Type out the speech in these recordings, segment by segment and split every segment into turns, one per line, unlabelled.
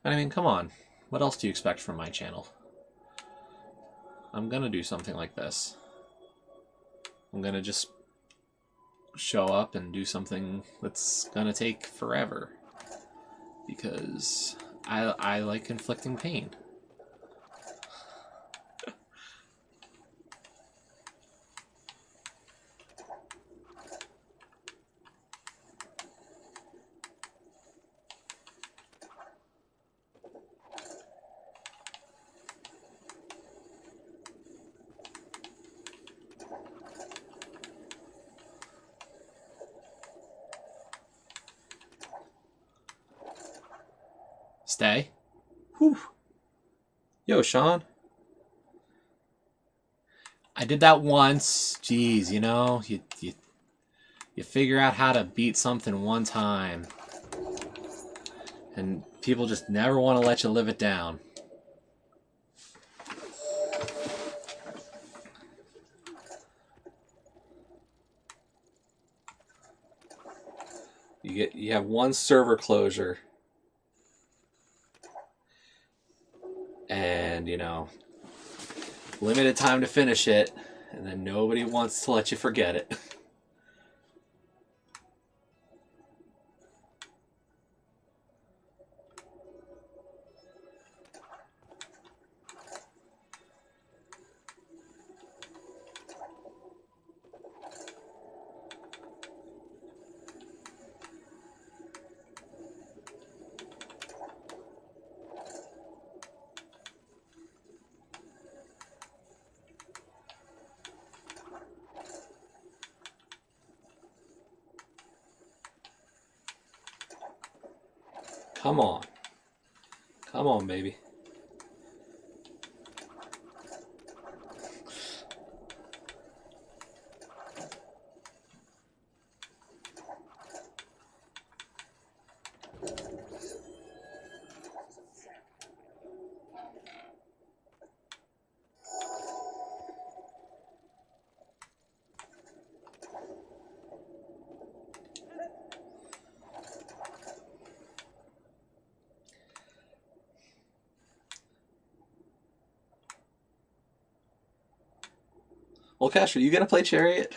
And I mean, come on. What else do you expect from my channel? I'm gonna do something like this. I'm gonna just show up and do something that's gonna take forever. Because I like inflicting pain. Stay. Whew. Yo, Sean. I did that once. Jeez, you know, you figure out how to beat something one time. And people just never want to let you live it down. You have one server closure. And, you know, limited time to finish it, and then nobody wants to let you forget it. Come on. Come on, baby. Well, Cash, are you going to play Chariot?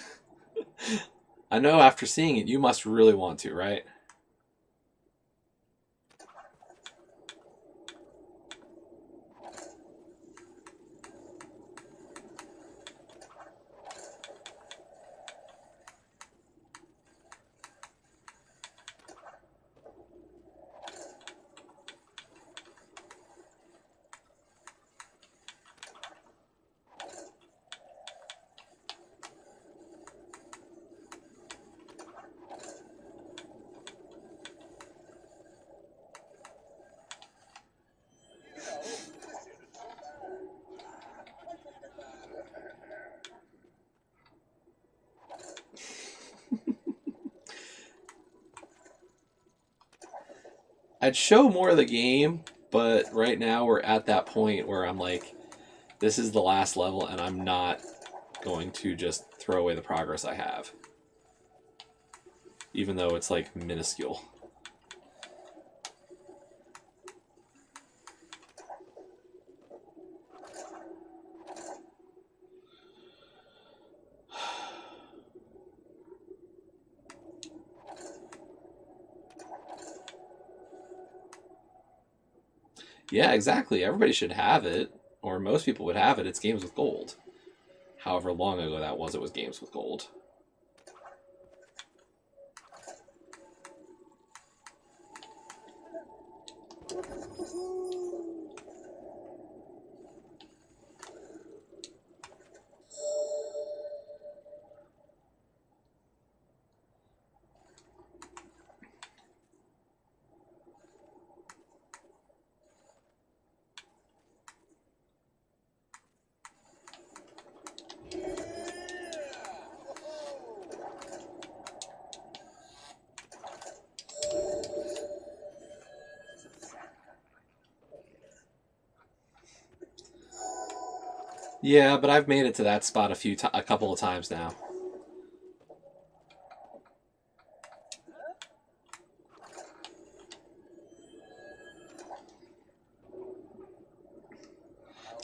I know after seeing it, you must really want to, right? I'd show more of the game, but right now we're at that point where I'm like, this is the last level, and I'm not going to just throw away the progress I have. Even though it's like minuscule. Yeah, exactly. Everybody should have it, or most people would have it. It's Games with Gold. However long ago that was, it was Games with Gold. Yeah, but I've made it to that spot a couple of times now.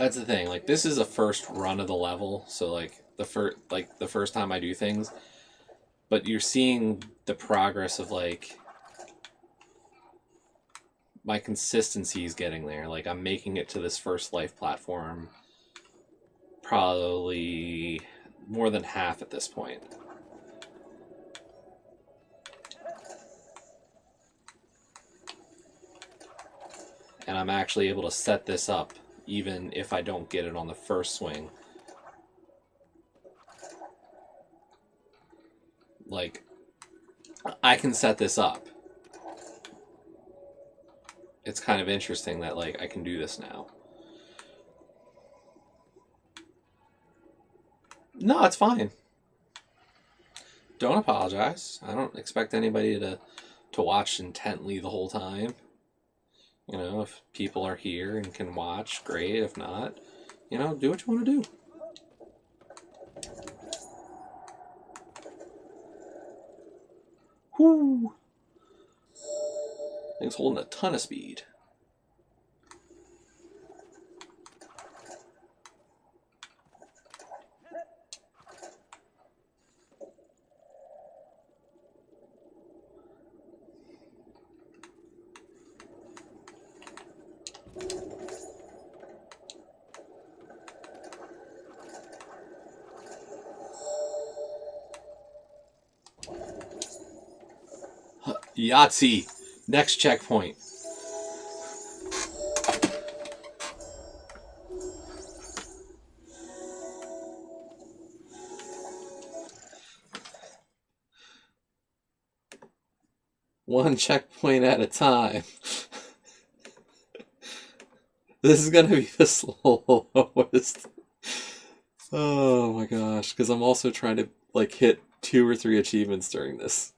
That's the thing. Like, this is a first run of the level, so like the first time I do things, but you're seeing the progress of like my consistency is getting there. Like, I'm making it to this first life platform probably more than half at this point. And I'm actually able to set this up even if I don't get it on the first swing. Like, I can set this up. It's kind of interesting that, like, I can do this now. No, it's fine. Don't apologize. I don't expect anybody to watch intently the whole time. You know, if people are here and can watch, great. If not, you know, do what you want to do. Whoo! Thing's holding a ton of speed. Yahtzee! Next checkpoint. One checkpoint at a time. This is gonna be the slowest. Oh my gosh, because I'm also trying to like hit 2 or 3 achievements during this.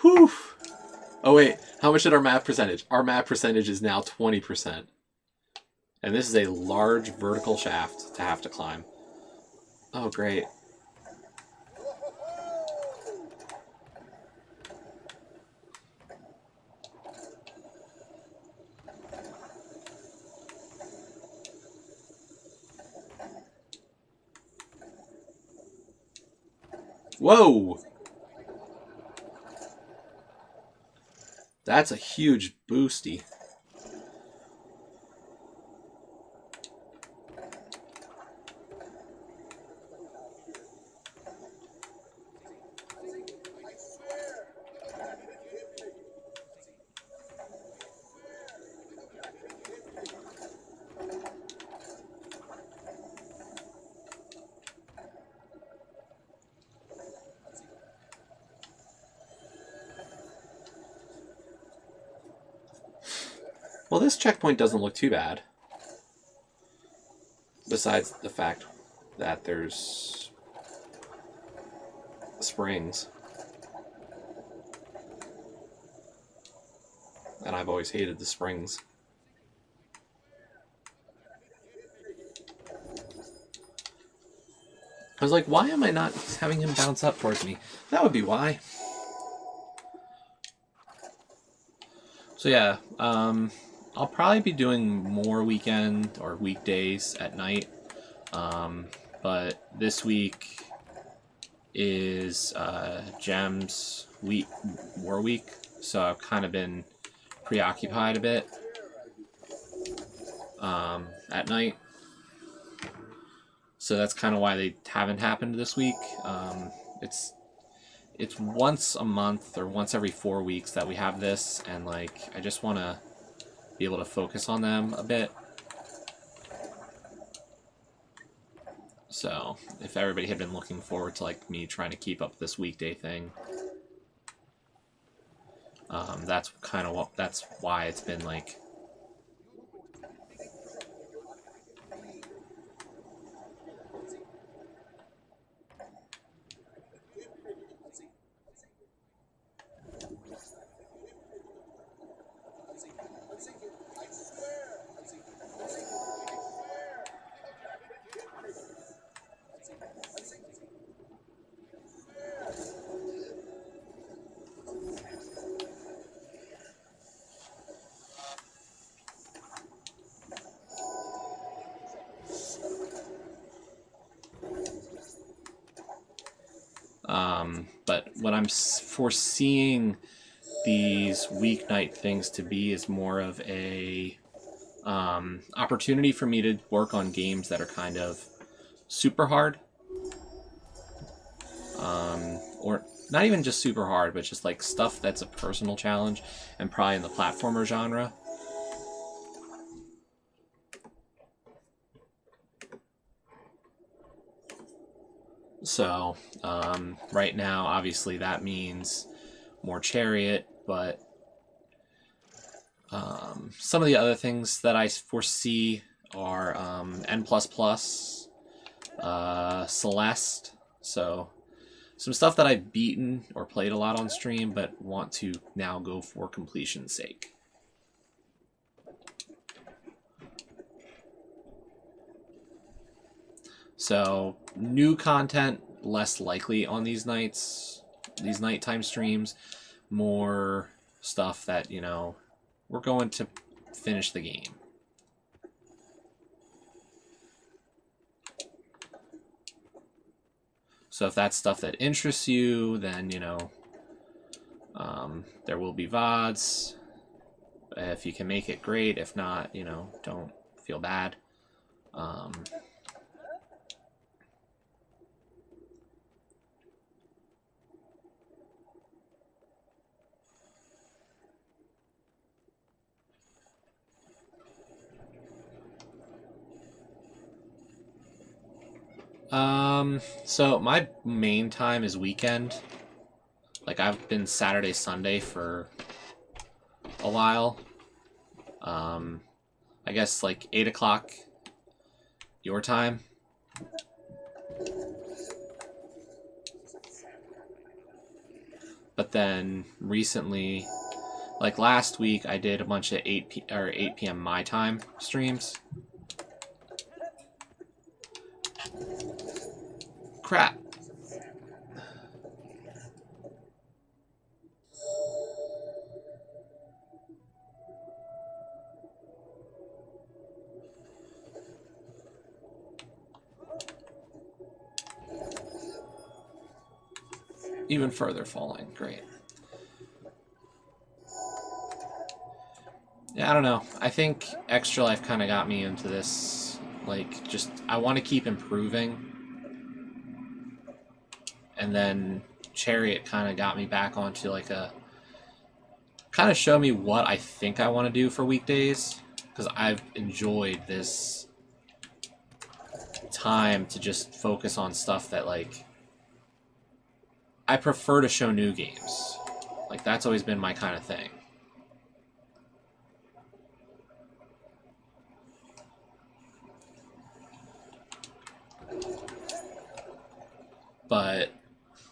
Whew. Oh wait, how much did our map percentage? Our map percentage is now 20%. And this is a large vertical shaft to have to climb. Oh great. Whoa! That's a huge boosty. Well, this checkpoint doesn't look too bad. Besides the fact that there's springs. And I've always hated the springs. I was like, why am I not having him bounce up towards me? That would be why. So yeah, I'll probably be doing more weekend or weekdays at night. But this week is Gem's war week, so I've kind of been preoccupied a bit at night. So that's kind of why they haven't happened this week. It's once a month or once every 4 weeks that we have this, and like I just want to be able to focus on them a bit. So if everybody had been looking forward to like me trying to keep up this weekday thing, that's kind of that's why it's been like. But what I'm foreseeing these weeknight things to be is more of a opportunity for me to work on games that are kind of super hard, or not even just super hard, but just like stuff that's a personal challenge, and probably in the platformer genre. So right now, obviously, that means more Chariot, but some of the other things that I foresee are N++, Celeste, so some stuff that I've beaten or played a lot on stream, but want to now go for completion's sake. So new content, less likely on these nights, these nighttime streams, more stuff that, you know, we're going to finish the game. So if that's stuff that interests you, then, you know, there will be VODs. If you can make it, great. If not, you know, don't feel bad. So my main time is weekend. Like, I've been Saturday, Sunday for a while. I guess like 8 o'clock your time. But then recently, like last week, I did a bunch of 8 p.m. my time streams. Crap. Even further falling. Great. Yeah, I don't know. I think Extra Life kind of got me into this. Like, just, I want to keep improving. And then Chariot kind of got me back onto like a... kind of show me what I think I want to do for weekdays. Because I've enjoyed this time to just focus on stuff that, like... I prefer to show new games. Like, that's always been my kind of thing. But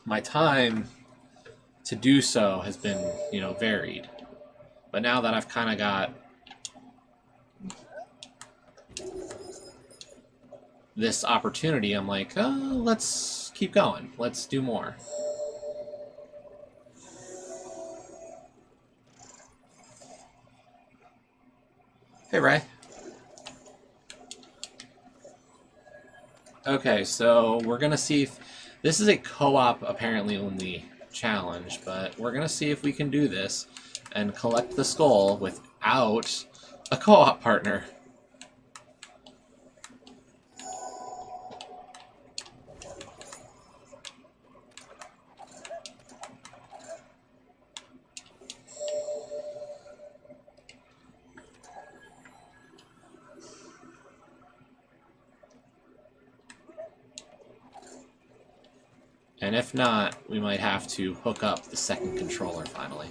my time to do so has been, you know, varied. But now that I've kind of got this opportunity, I'm like, oh, let's keep going. Let's do more. Hey, Ray. Okay, so we're going to see if... This is a co-op, apparently only challenge, but we're going to see if we can do this and collect the skull without a co-op partner. And if not, we might have to hook up the second controller finally.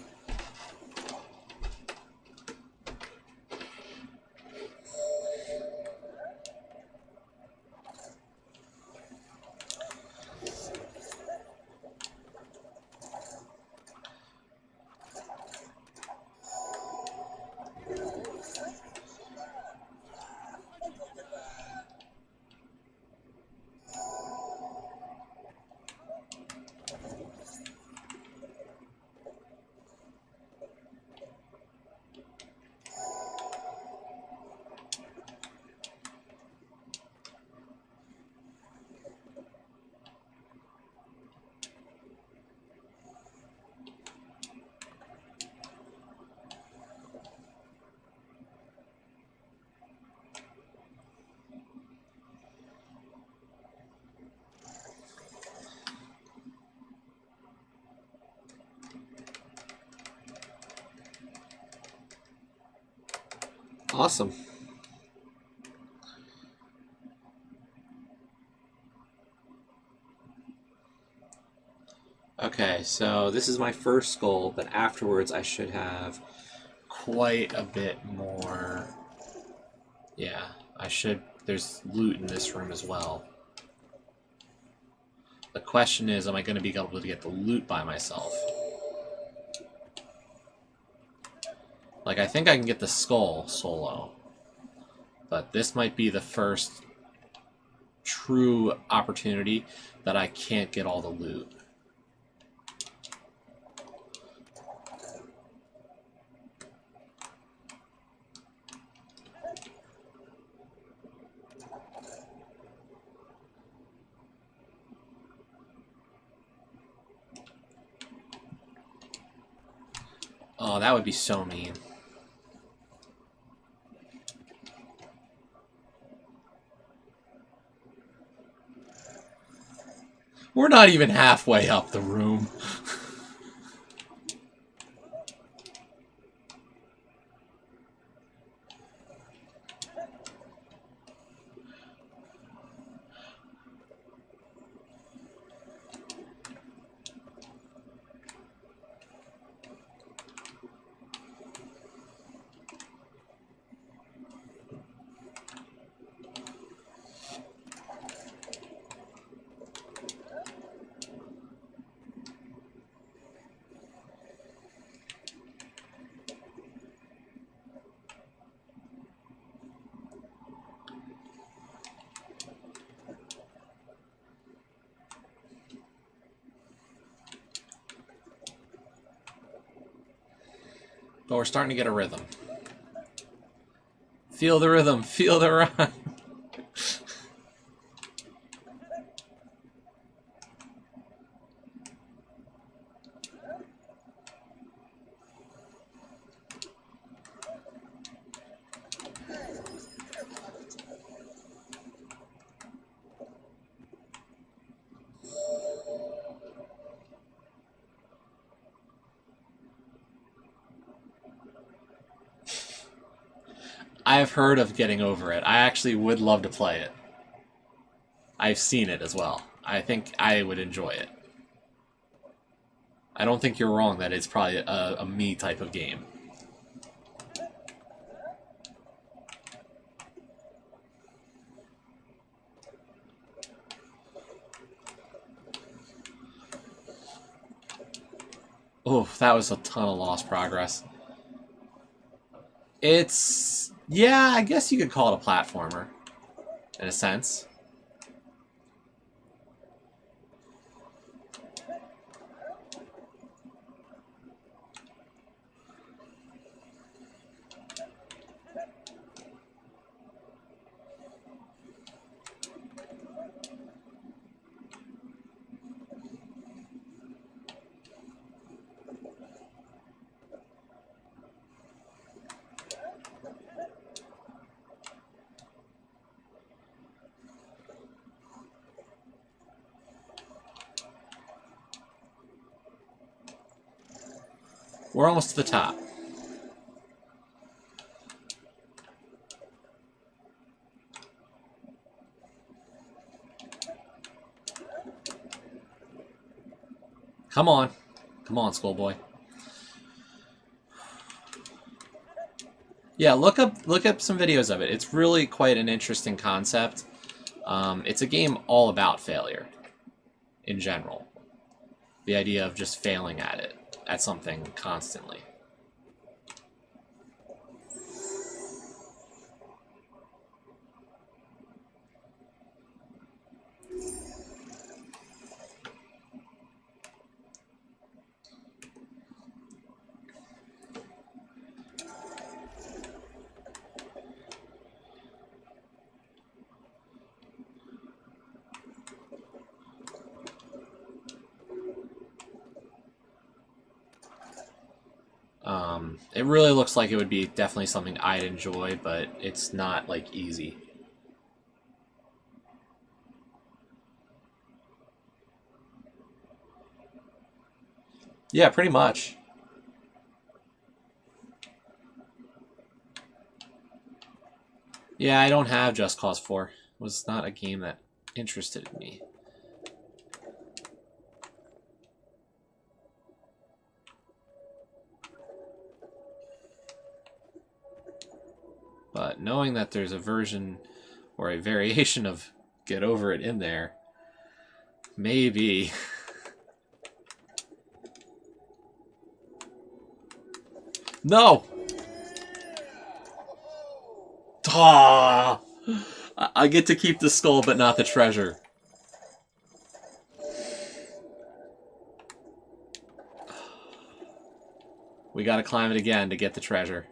Awesome. Okay, so this is my first skull, but afterwards I should have quite a bit more. Yeah, I should. There's loot in this room as well. The question is, am I going to be able to get the loot by myself? Like, I think I can get the skull solo. But this might be the first true opportunity that I can't get all the loot. Oh, that would be so mean. We're not even halfway up the room. But we're starting to get a rhythm. Feel the rhythm. Feel the rhyme. I've heard of getting over it. I actually would love to play it. I've seen it as well. I think I would enjoy it. I don't think you're wrong that it's probably a me type of game. Oh, that was a ton of lost progress. It's... yeah, I guess you could call it a platformer. In a sense. We're almost to the top. Come on. Come on, schoolboy. Yeah, look up some videos of it. It's really quite an interesting concept. It's a game all about failure in general. The idea of just failing at it, at something constantly. It really looks like it would be definitely something I'd enjoy, but it's not, like, easy. Yeah, pretty much. Yeah, I don't have Just Cause 4. It was not a game that interested me. But knowing that there's a version or a variation of Get Over It in there, maybe. No! Ah! I get to keep the skull, but not the treasure. We gotta climb it again to get the treasure.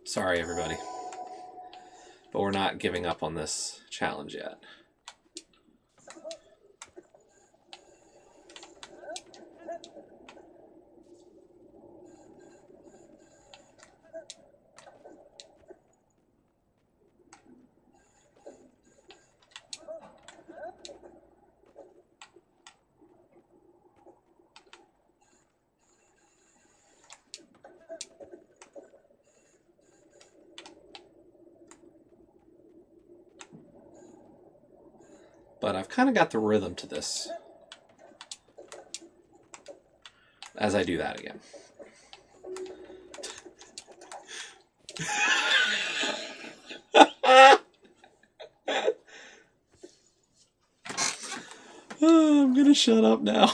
Sorry, everybody. But we're not giving up on this challenge yet. But I've kind of got the rhythm to this as I do that again. Oh, I'm gonna shut up now.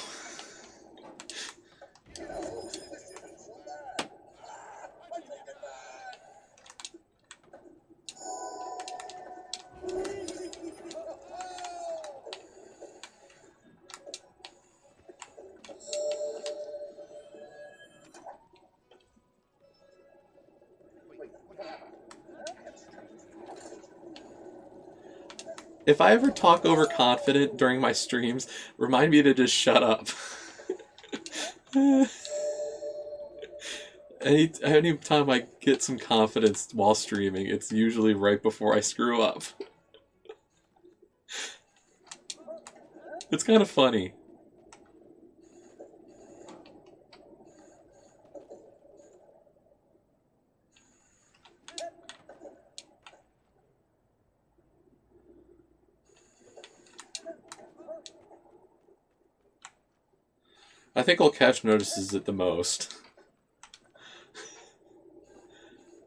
If I ever talk overconfident during my streams, remind me to just shut up. Anytime I get some confidence while streaming, it's usually right before I screw up. It's kind of funny. I think Olkesh notices it the most.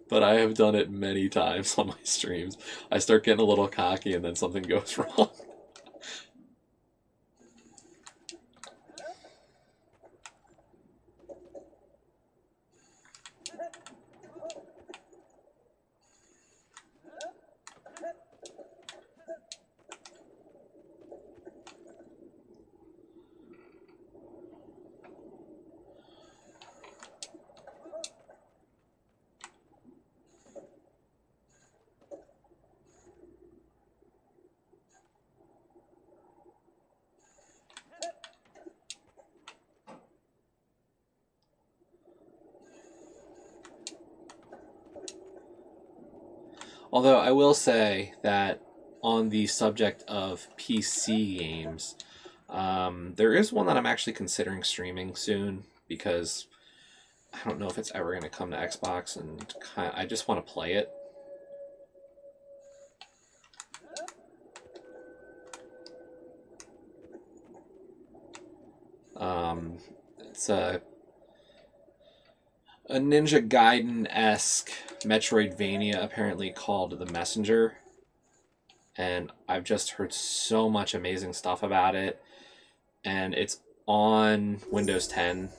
But I have done it many times on my streams. I start getting a little cocky and then something goes wrong. Although I will say that on the subject of PC games, there is one that I'm actually considering streaming soon because I don't know if it's ever going to come to Xbox, and I just want to play it. It's a Ninja Gaiden-esque Metroidvania, apparently called The Messenger, and I've just heard so much amazing stuff about it, and it's on Windows 10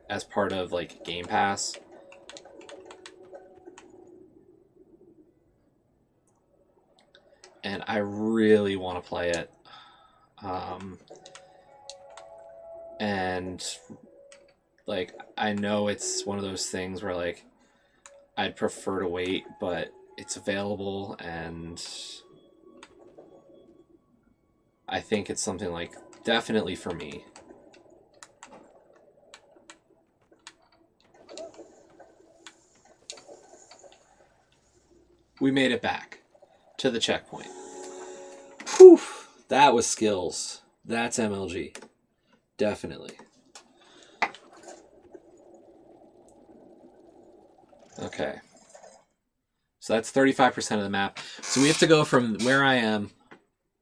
as part of like Game Pass. And I really want to play it. And like, I know it's one of those things where like I'd prefer to wait, but it's available, and I think it's something like definitely for me. we made it back to the checkpoint. Whew, that was skills. That's MLG. Definitely. Okay. So that's 35% of the map. So we have to go from where I am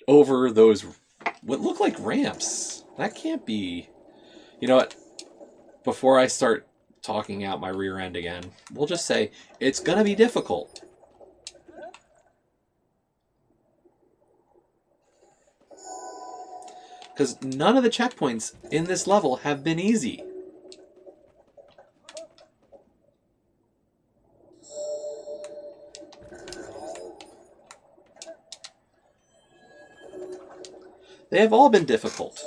over those, what look like ramps. That can't be... You know what? Before I start talking out my rear end again, we'll just say it's going to be difficult. Because none of the checkpoints in this level have been easy. They have all been difficult.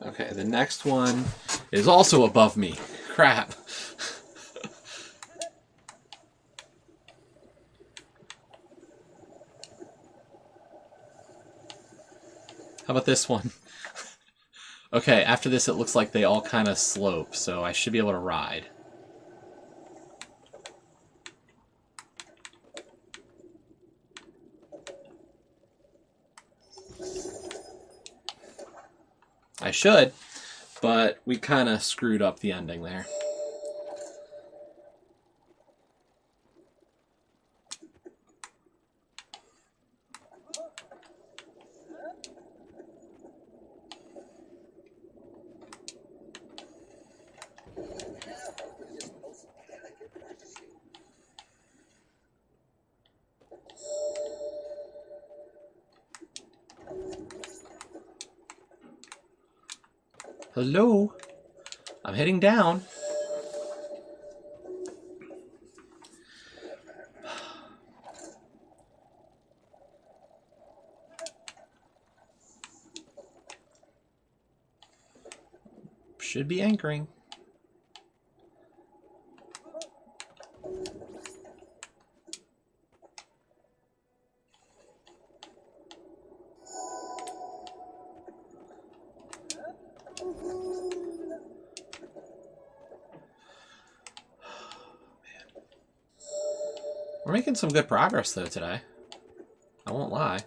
Okay, the next one is also above me. Crap. How about this one? Okay, after this it looks like they all kind of slope, so I should be able to ride. I should, but we kind of screwed up the ending there. Hello? I'm heading down. Should be anchoring. We're making some good progress, though, today. I won't lie.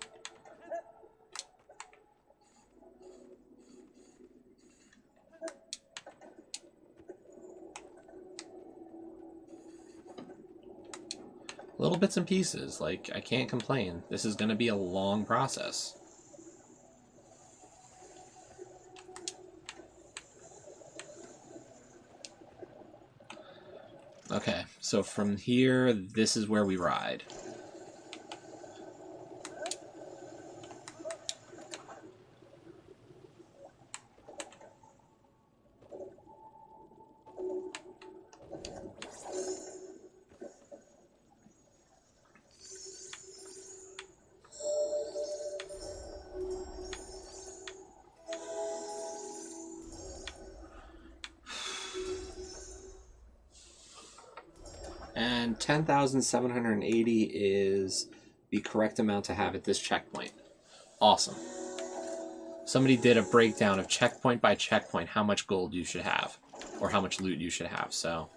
Little bits and pieces. Like, I can't complain. This is going to be a long process. Okay, so from here, this is where we ride. And 10,780 is the correct amount to have at this checkpoint. Awesome. Somebody did a breakdown of checkpoint by checkpoint how much gold you should have, or how much loot you should have, so...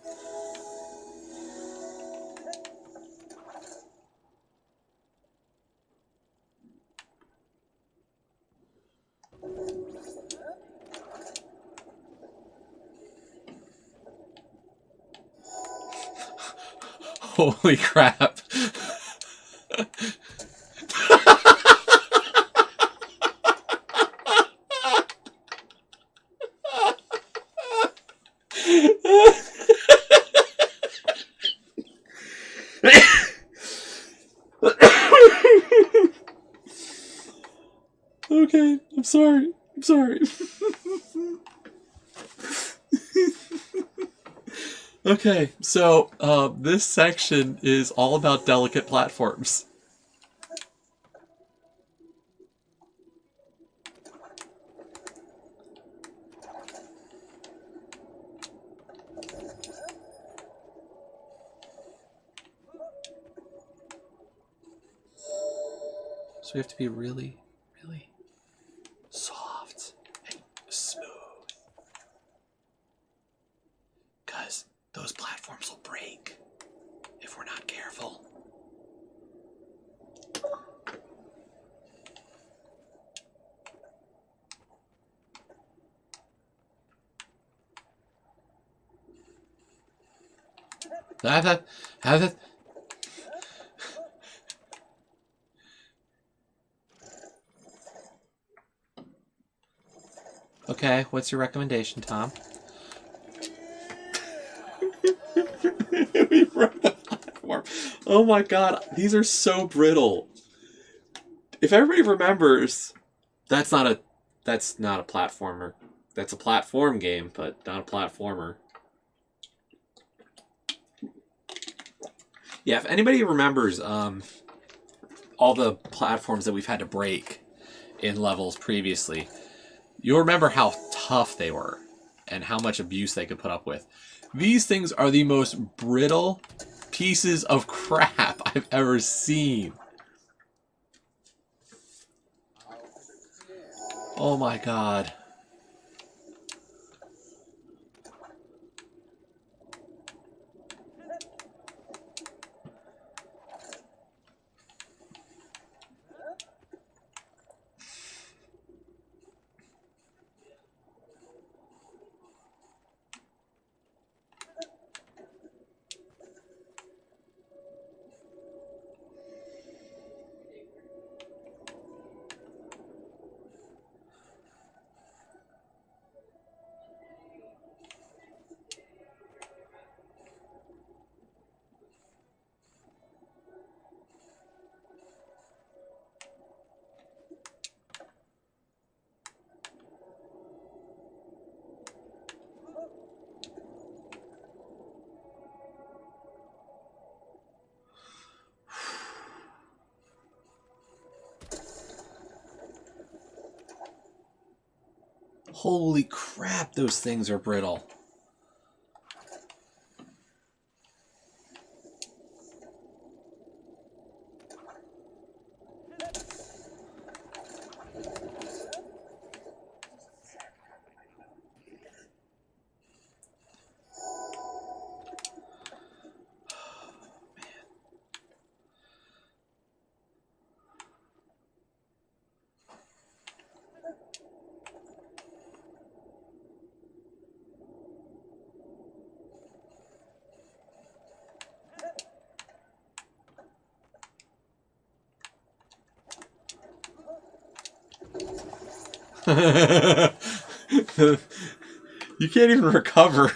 Holy crap. Okay, I'm sorry. I'm sorry. Okay, so this section is all about delicate platforms. So we have to be really, really soft and smooth. Because those platforms will break if we're not careful. Have it. Okay, what's your recommendation, Tom? We broke the platform. Oh my god, these are so brittle. If everybody remembers, that's not a platformer. That's a platform game, but not a platformer. Yeah, if anybody remembers all the platforms that we've had to break in levels previously, you'll remember how tough they were and how much abuse they could put up with. These things are the most brittle pieces of crap I've ever seen. Oh my god. Holy crap, those things are brittle. You can't even recover.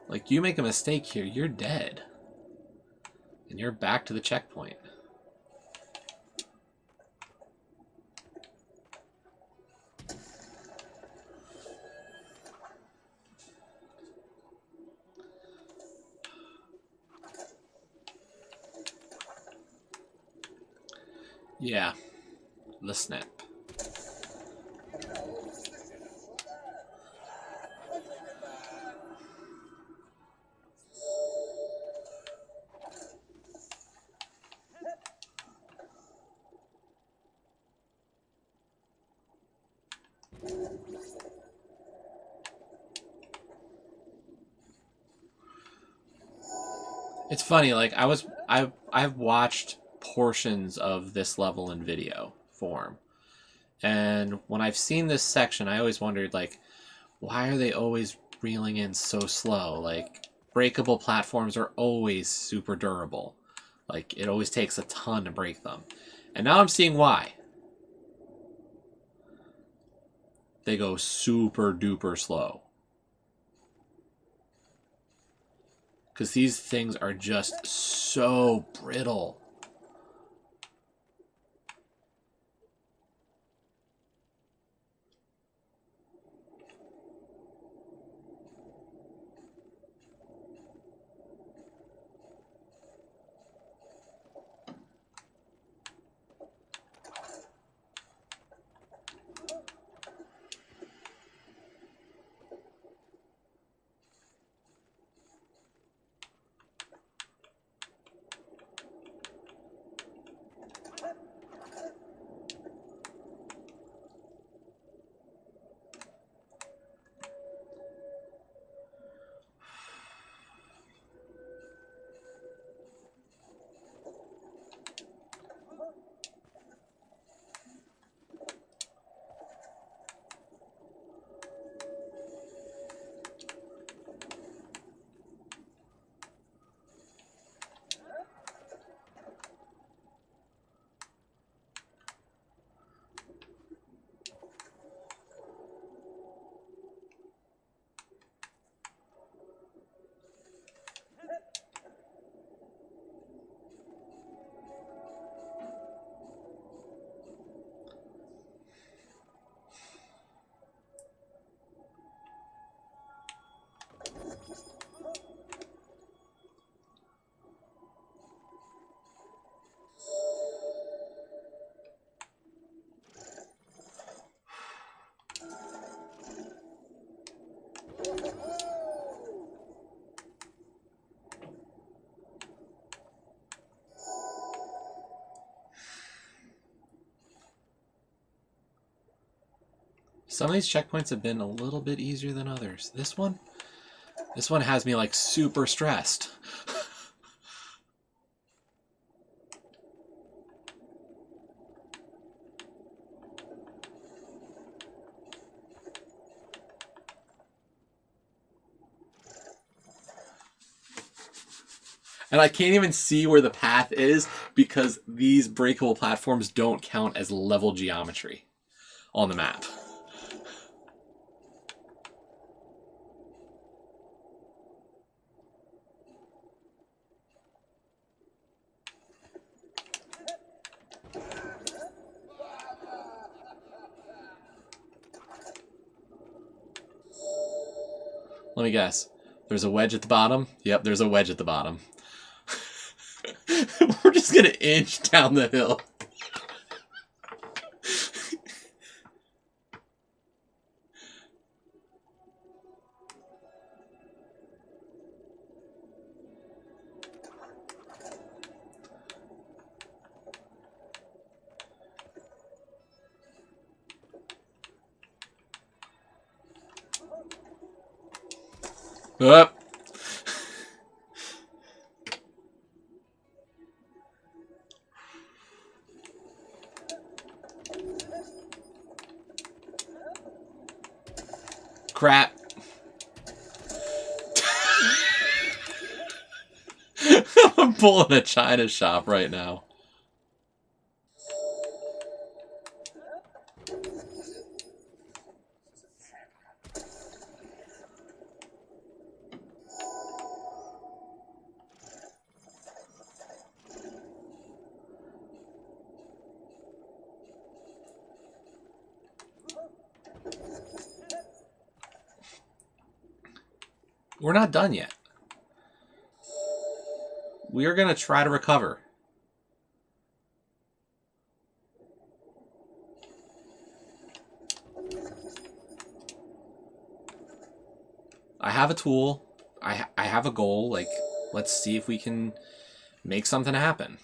Like, you make a mistake here, you're dead. And you're back to the checkpoint. Yeah, the snap. It's funny, like I've watched portions of this level in video form. And when I've seen this section, I always wondered, like, why are they always reeling in so slow? Like, breakable platforms are always super durable. Like, it always takes a ton to break them. And now I'm seeing why. They go super duper slow. Because these things are just so brittle. Some of these checkpoints have been a little bit easier than others. This one has me like super stressed. And I can't even see where the path is because these breakable platforms don't count as level geometry on the map. Let me guess. There's a wedge at the bottom? Yep, there's a wedge at the bottom. We're just gonna inch down the hill. Up. Crap. I'm pulling a China shop right now. We're not done yet. We are going to try to recover. I have a tool. I have a goal. Like, let's see if we can make something happen.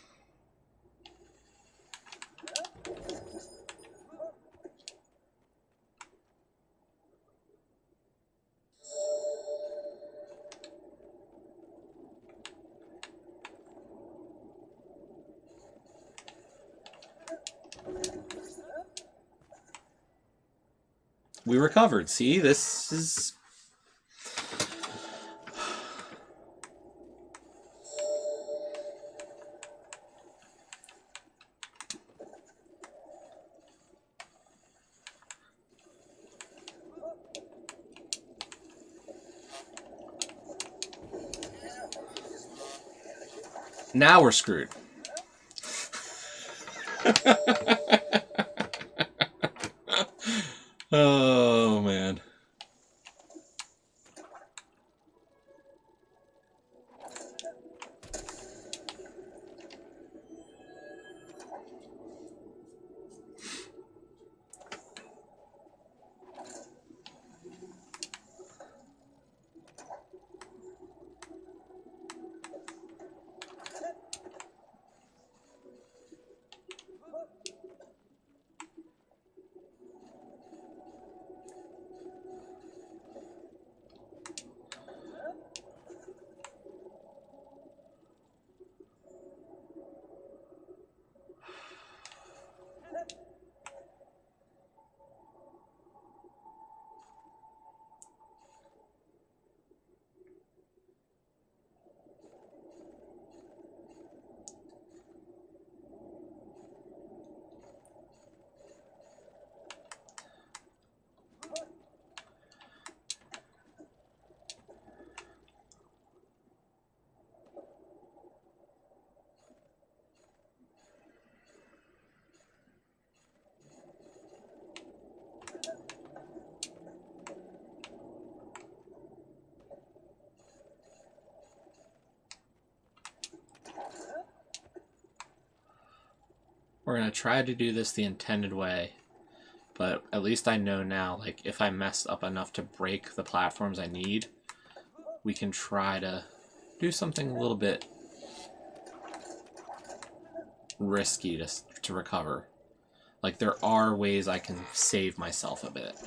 We recovered. See, this is... Now we're screwed. Oh, man. We're going to try to do this the intended way, but at least I know now, like, if I mess up enough to break the platforms I need, we can try to do something a little bit risky to recover. Like, there are ways I can save myself a bit.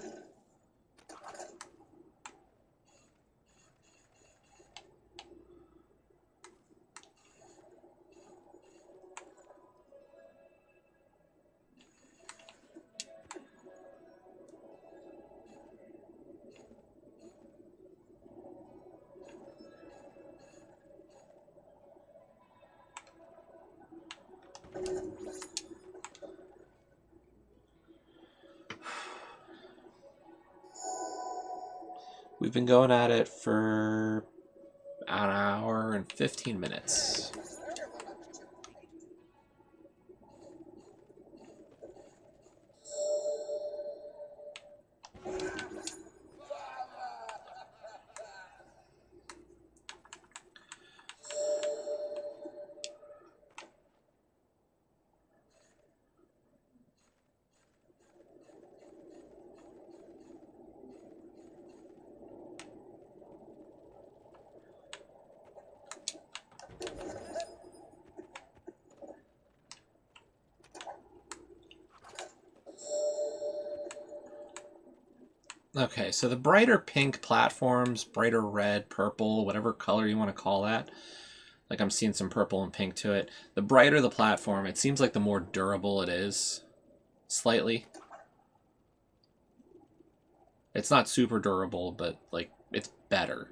We've been going at it for an hour and 15 minutes. Okay, so the brighter pink platforms, brighter red, purple, whatever color you want to call that, like I'm seeing some purple and pink to it. The brighter the platform, it seems like the more durable it is, slightly. It's not super durable, but like it's better.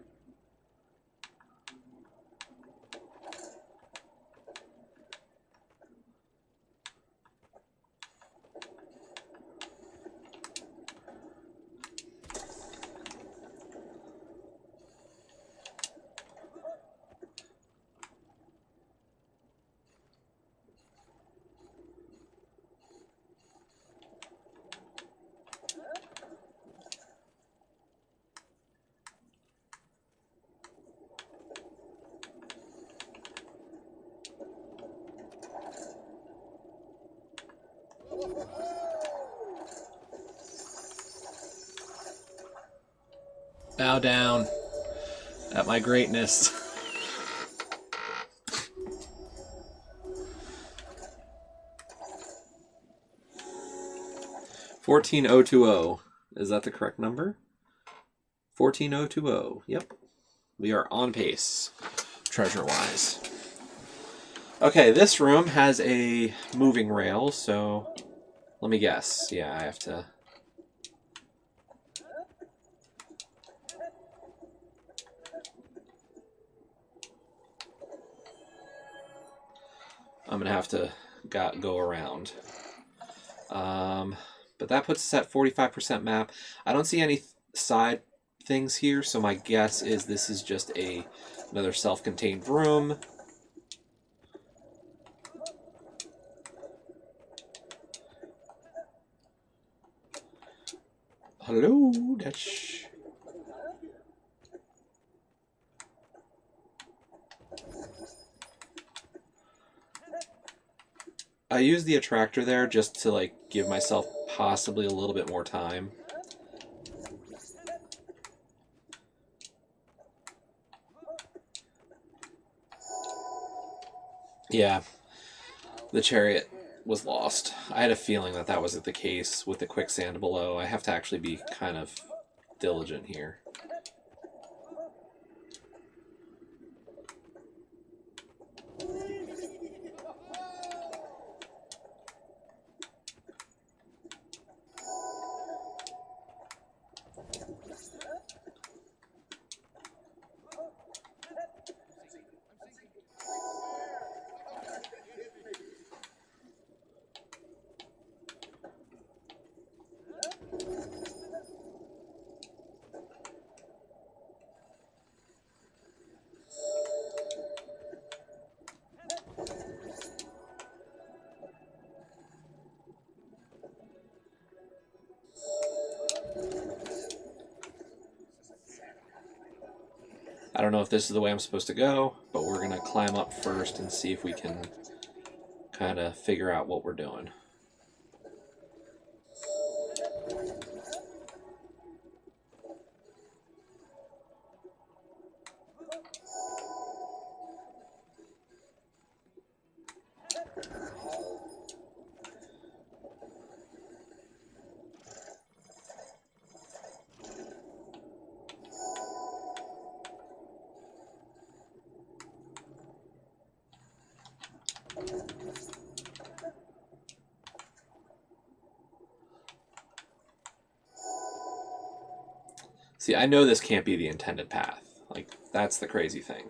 Bow down at my greatness. 14020. Is that the correct number? 14020. Yep. We are on pace, treasure-wise. Okay, this room has a moving rail, so let me guess. Yeah, I have to... I'm gonna have to go around. But that puts us at 45% map. I don't see any side things here, so my guess is this is just another self-contained room. Hello, Dutch. I use the attractor there just to like give myself possibly a little bit more time. Yeah, the chariot was lost. I had a feeling that that was the case with the quicksand below. I have to actually be kind of diligent here. I don't know if this is the way I'm supposed to go, but we're going to climb up first and see if we can kind of figure out what we're doing. See, I know this can't be the intended path. Like, that's the crazy thing.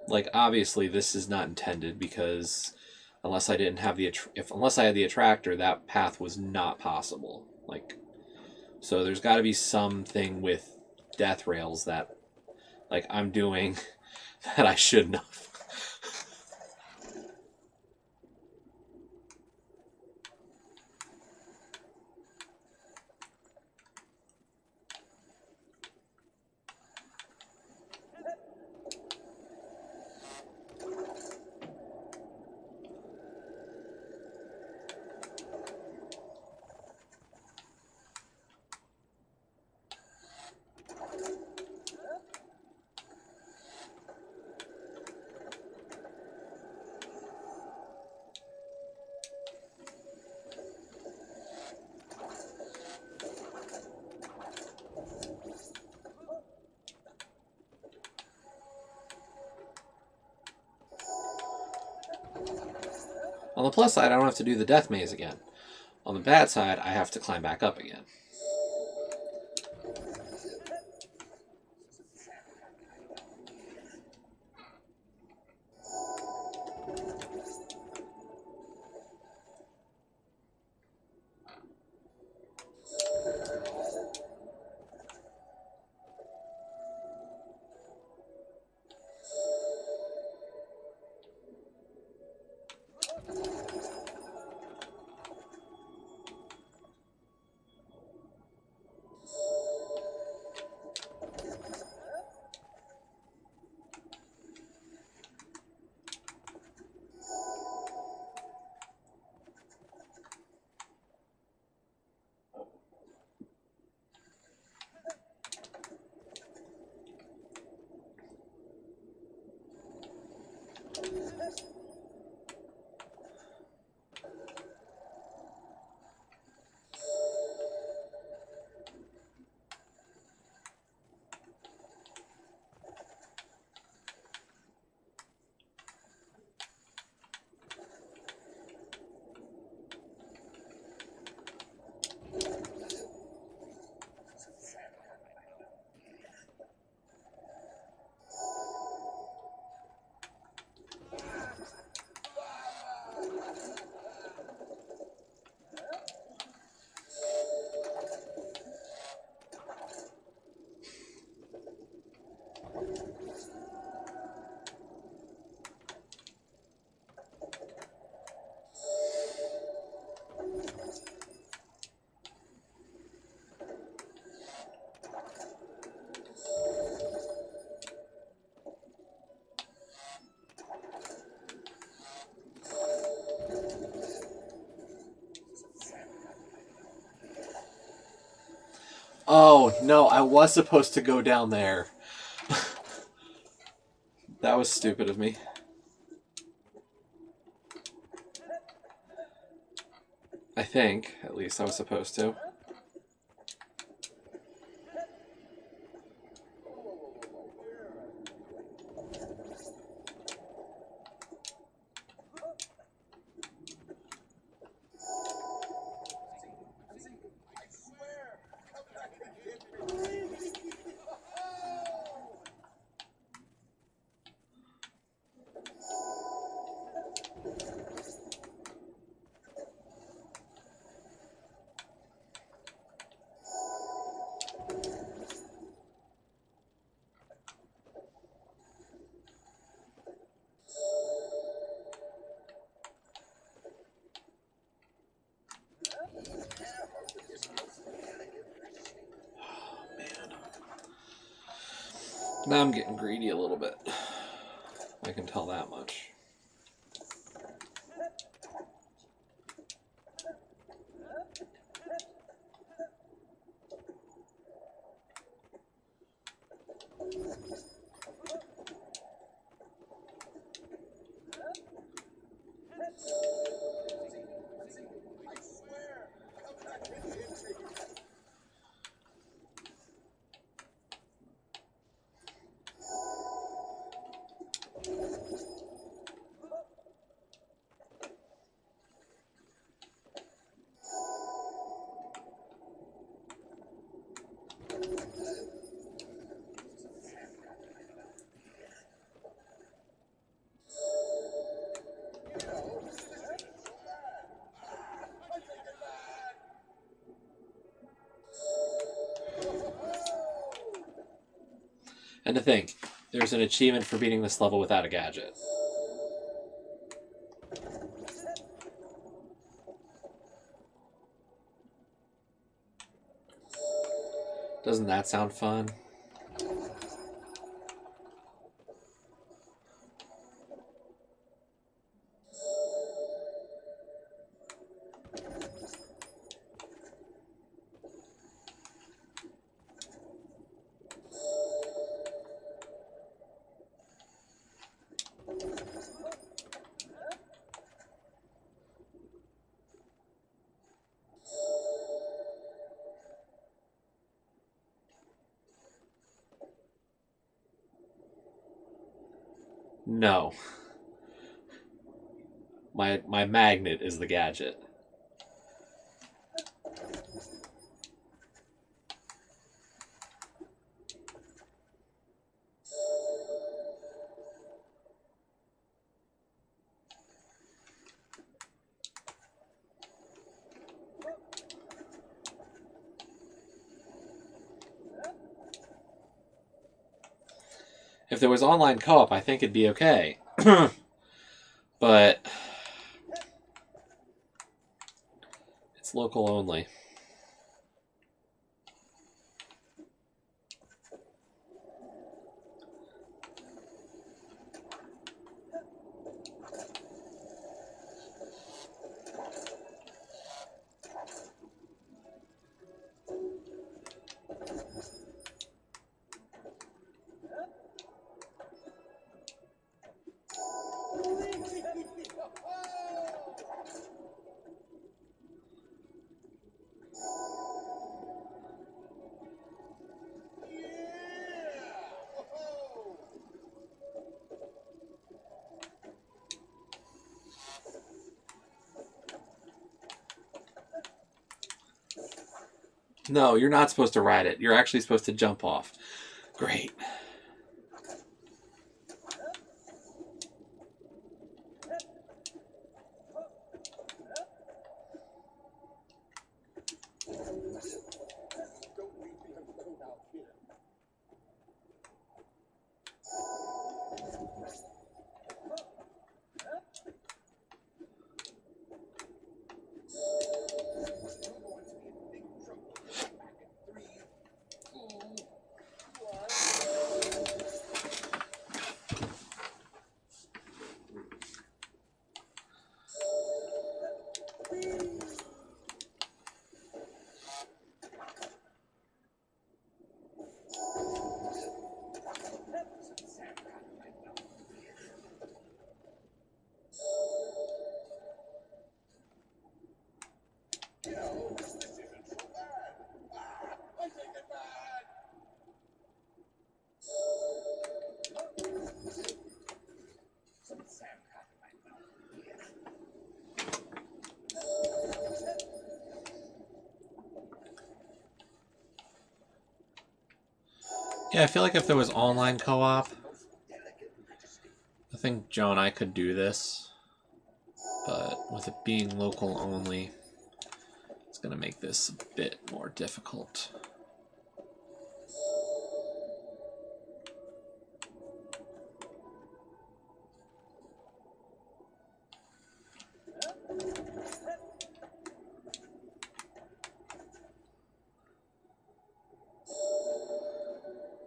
Like, obviously, this is not intended because unless I didn't have unless I had the attractor, that path was not possible. Like, so there's got to be something with death rails that, like, I'm doing that I shouldn't have. On the plus side, I don't have to do the death maze again. On the bad side, I have to climb back up again. Oh, no, I was supposed to go down there. That was stupid of me. I think, at least I was supposed to. Now I'm getting greedy a little bit. I can tell that much. And to think, there's an achievement for beating this level without a gadget. Doesn't that sound fun? No. My magnet is the gadget. If there was online co-op, I think it'd be okay. But it's local only. No, you're not supposed to ride it. You're actually supposed to jump off. Great. Yeah, I feel like if there was online co-op, I think Joe and I could do this. But with it being local only, it's going to make this a bit more difficult.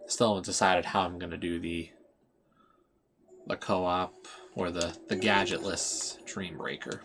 Still haven't decided how I'm going to do the co-op or the gadgetless Dream Breaker.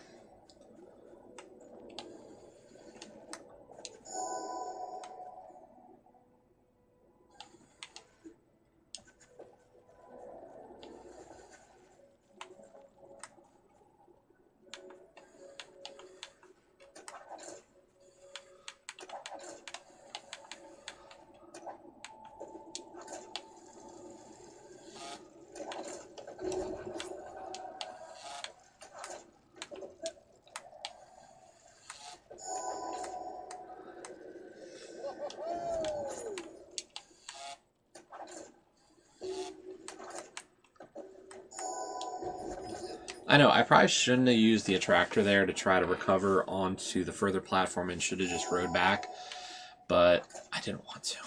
I know, I probably shouldn't have used the attractor there to try to recover onto the further platform and should have just rode back, but I didn't want to.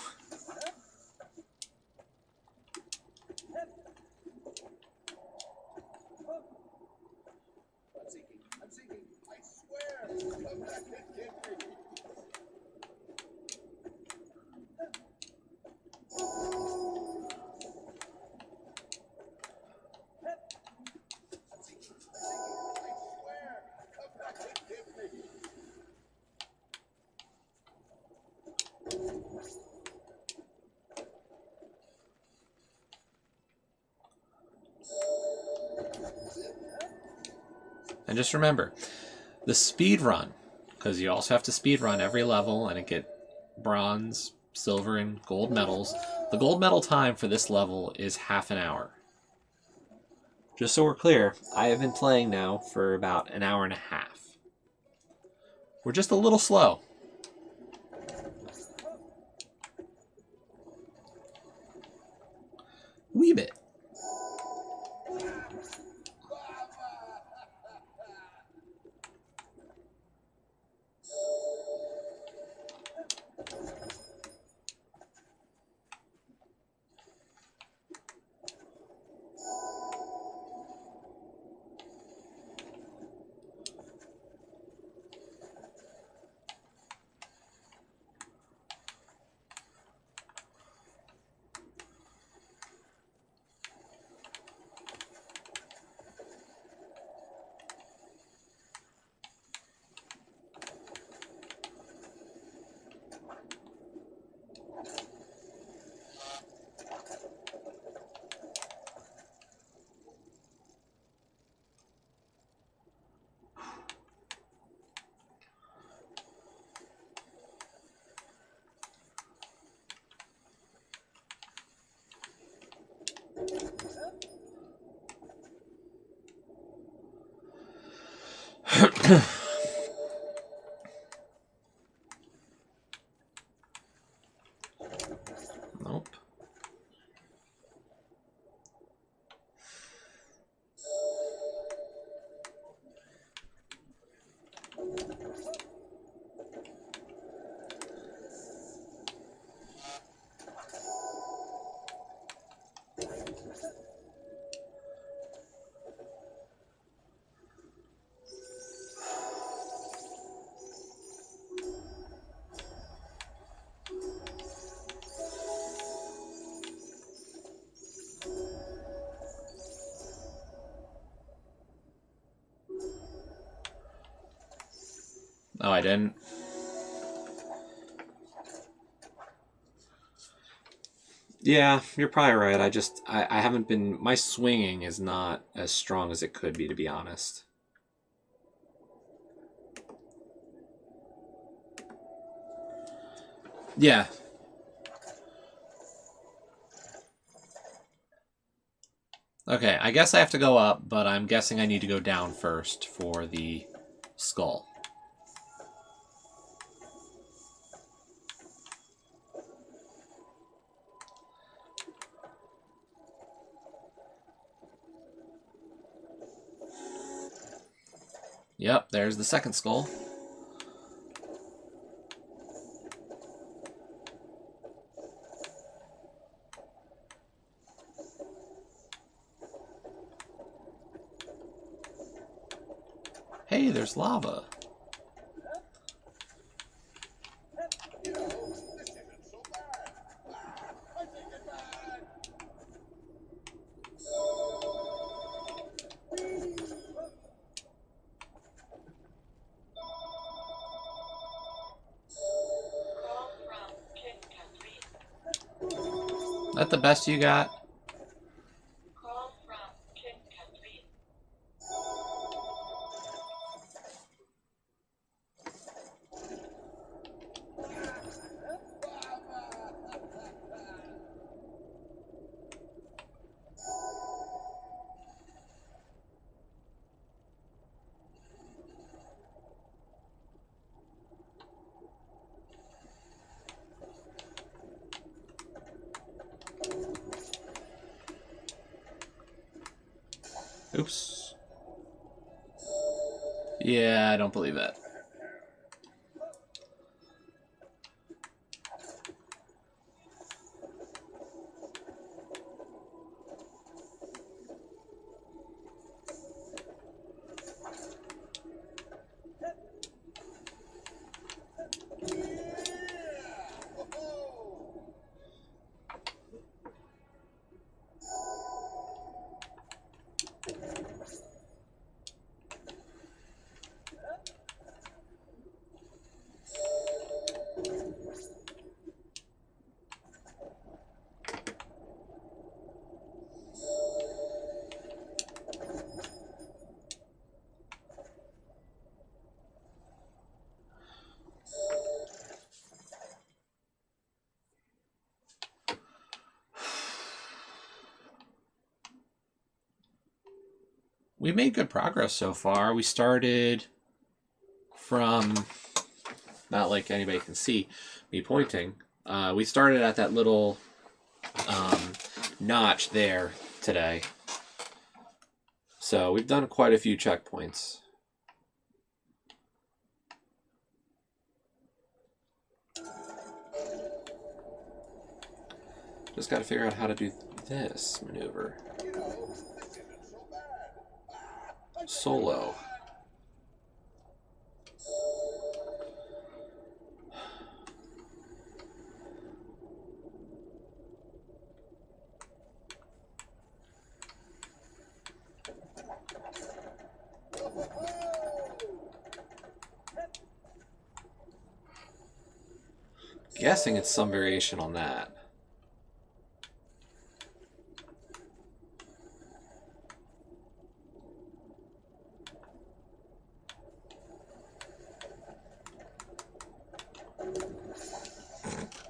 And just remember, the speed run, because you also have to speed run every level and get bronze, silver, and gold medals. The gold medal time for this level is half an hour. Just so we're clear, I have been playing now for about an hour and a half. We're just a little slow. Wee bit. Nope. Oh, I didn't. Yeah, you're probably right. I haven't been, my swinging is not as strong as it could be, to be honest. Yeah. Okay, I guess I have to go up, but I'm guessing I need to go down first for the skull. Yep, there's the second skull. Hey, there's lava. That the best you got? Oops. Yeah, I don't believe that. We made good progress so far. We started from, not like anybody can see me pointing, we started at that little notch there today. So we've done quite a few checkpoints. Just got to figure out how to do this maneuver. Solo. Guessing it's some variation on that.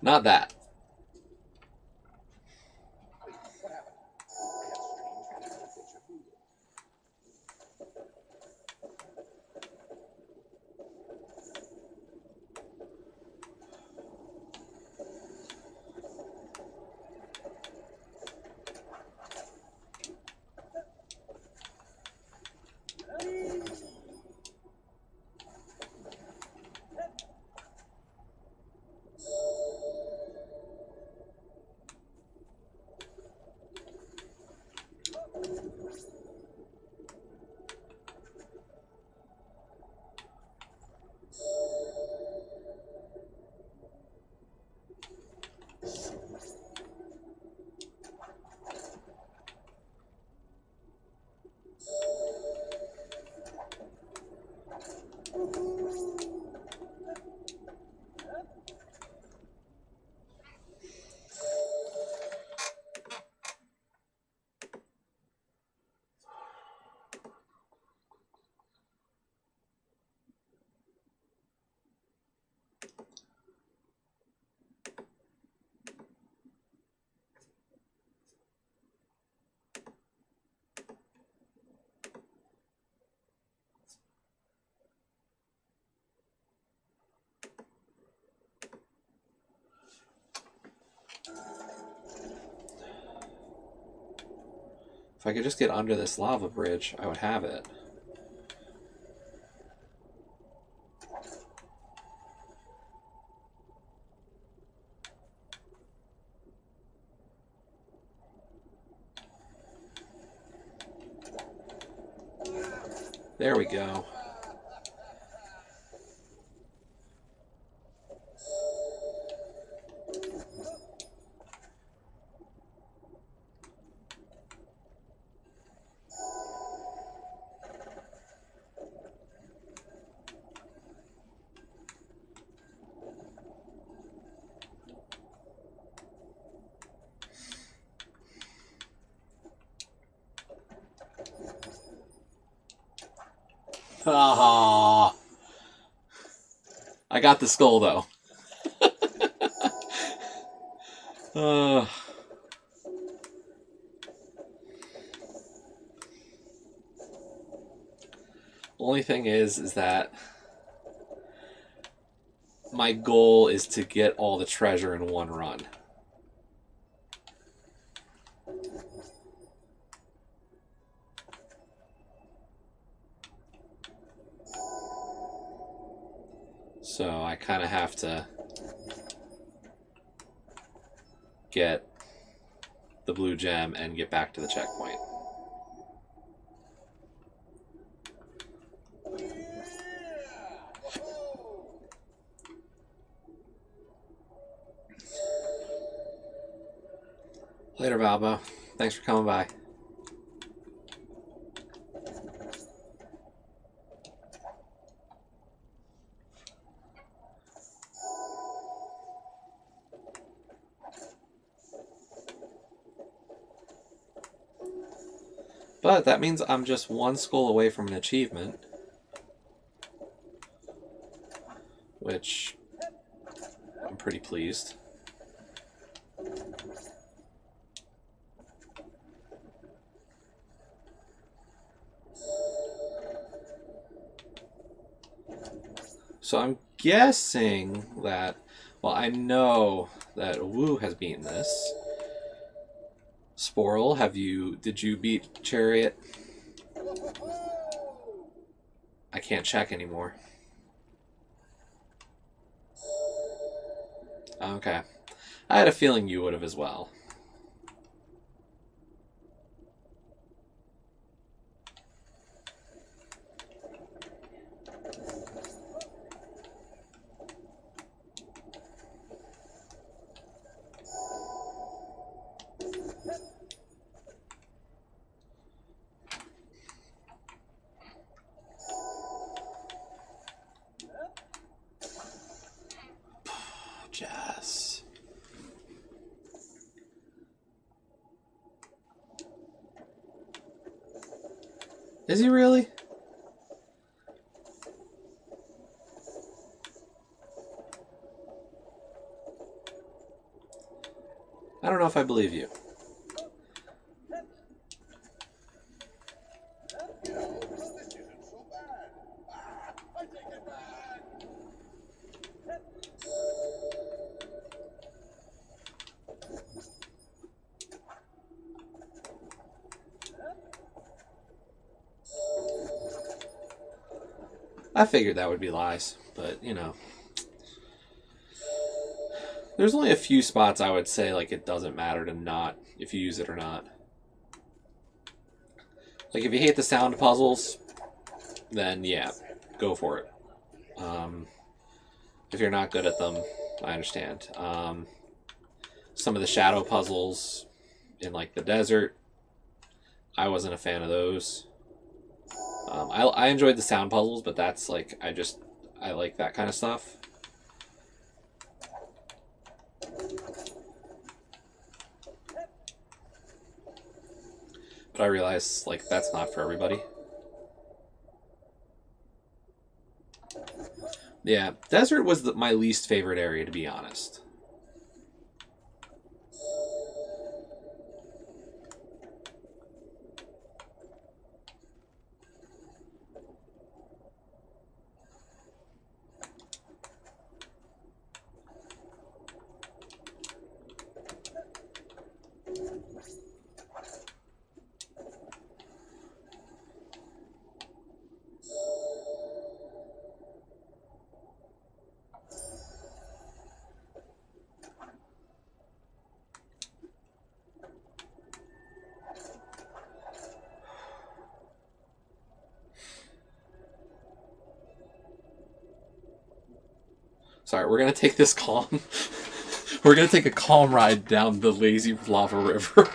Not that. If I could just get under this lava bridge, I would have it. There we go. Ah, I got the skull though. uh, only thing is that my goal is to get all the treasure in one run. So I kind of have to get the blue gem and get back to the checkpoint. Later, Balbo. Thanks for coming by. But that means I'm just one skull away from an achievement, which I'm pretty pleased. So I'm guessing that, well, I know that Wu has beaten this. Sporl, did you beat Chariot? I can't check anymore. Okay. I had a feeling you would have as well. Jess. Is he really? I don't know if I believe you. I figured that would be lies, but, you know. There's only a few spots I would say, like, it doesn't matter to not, if you use it or not. Like, if you hate the sound puzzles, then, yeah, go for it. If you're not good at them, I understand. Some of the shadow puzzles in, like, the desert, I wasn't a fan of those. I enjoyed the sound puzzles, but that's like I like that kind of stuff. But I realize like that's not for everybody. Yeah, desert was my least favorite area, to be honest. Sorry, we're gonna take this calm. We're gonna take a calm ride down the lazy lava river.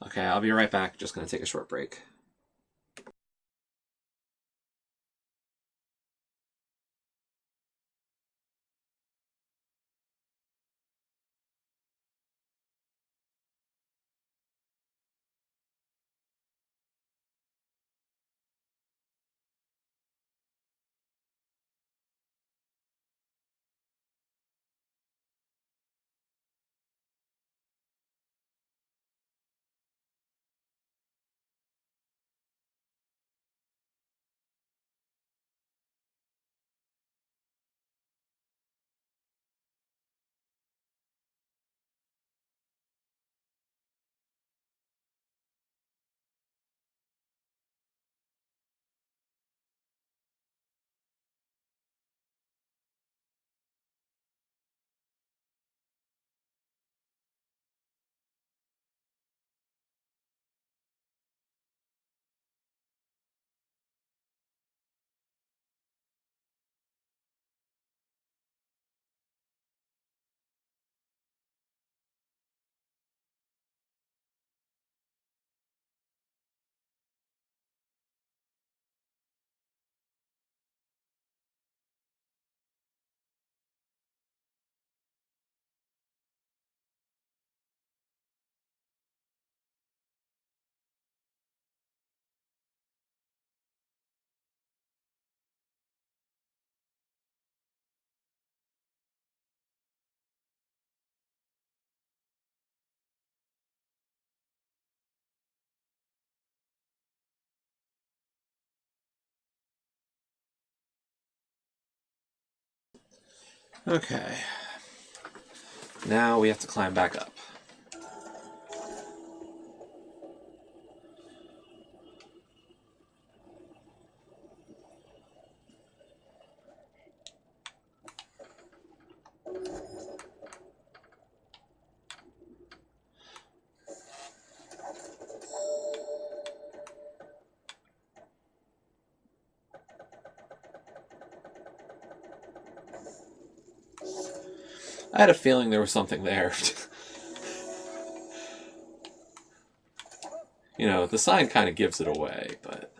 Okay, I'll be right back. Just gonna take a short break. Okay. Now we have to climb back up. I had a feeling there was something there. You know, the sign kind of gives it away, but...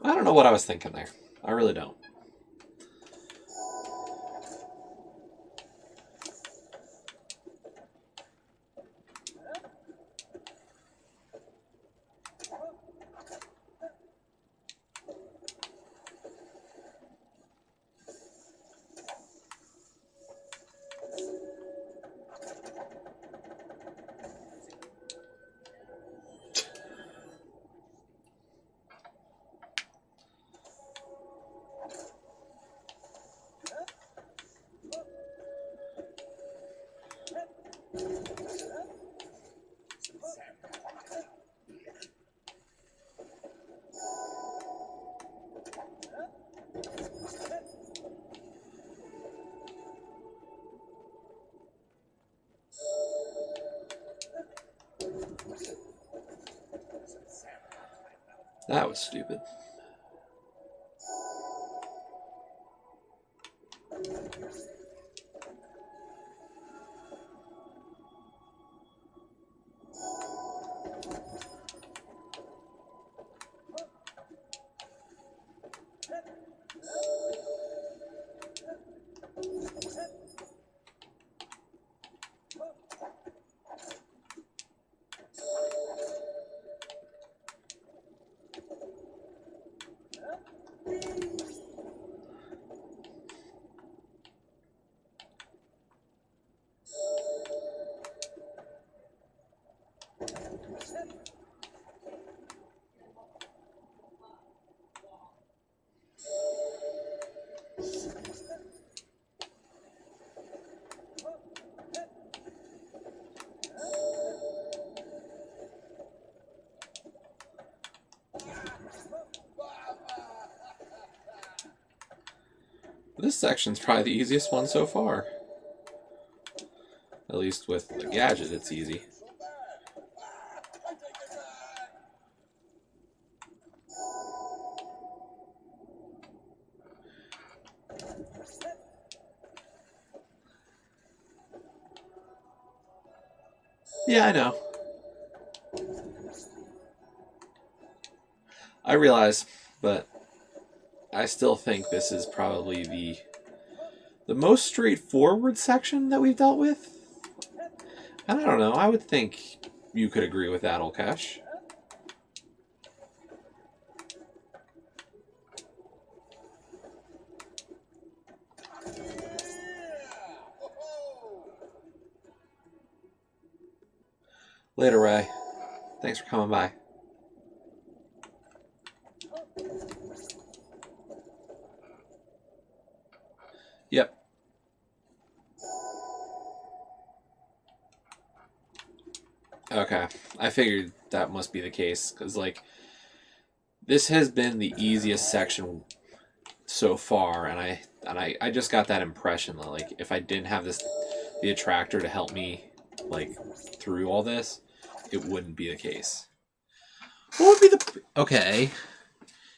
I don't know what I was thinking there. I really don't. That was stupid. This section's probably the easiest one so far. At least with the gadget, it's easy. Yeah, I know. I realize, but I still think this is probably the most straightforward section that we've dealt with. And I don't know, I would think you could agree with that, Olkesh. Later, Ray. Thanks for coming by. Yep. Okay. I figured that must be the case, because, like, this has been the easiest section so far, and I just got that impression that, like, if I didn't have the attractor to help me, like, through all this, it wouldn't be the case. What would be the... Okay.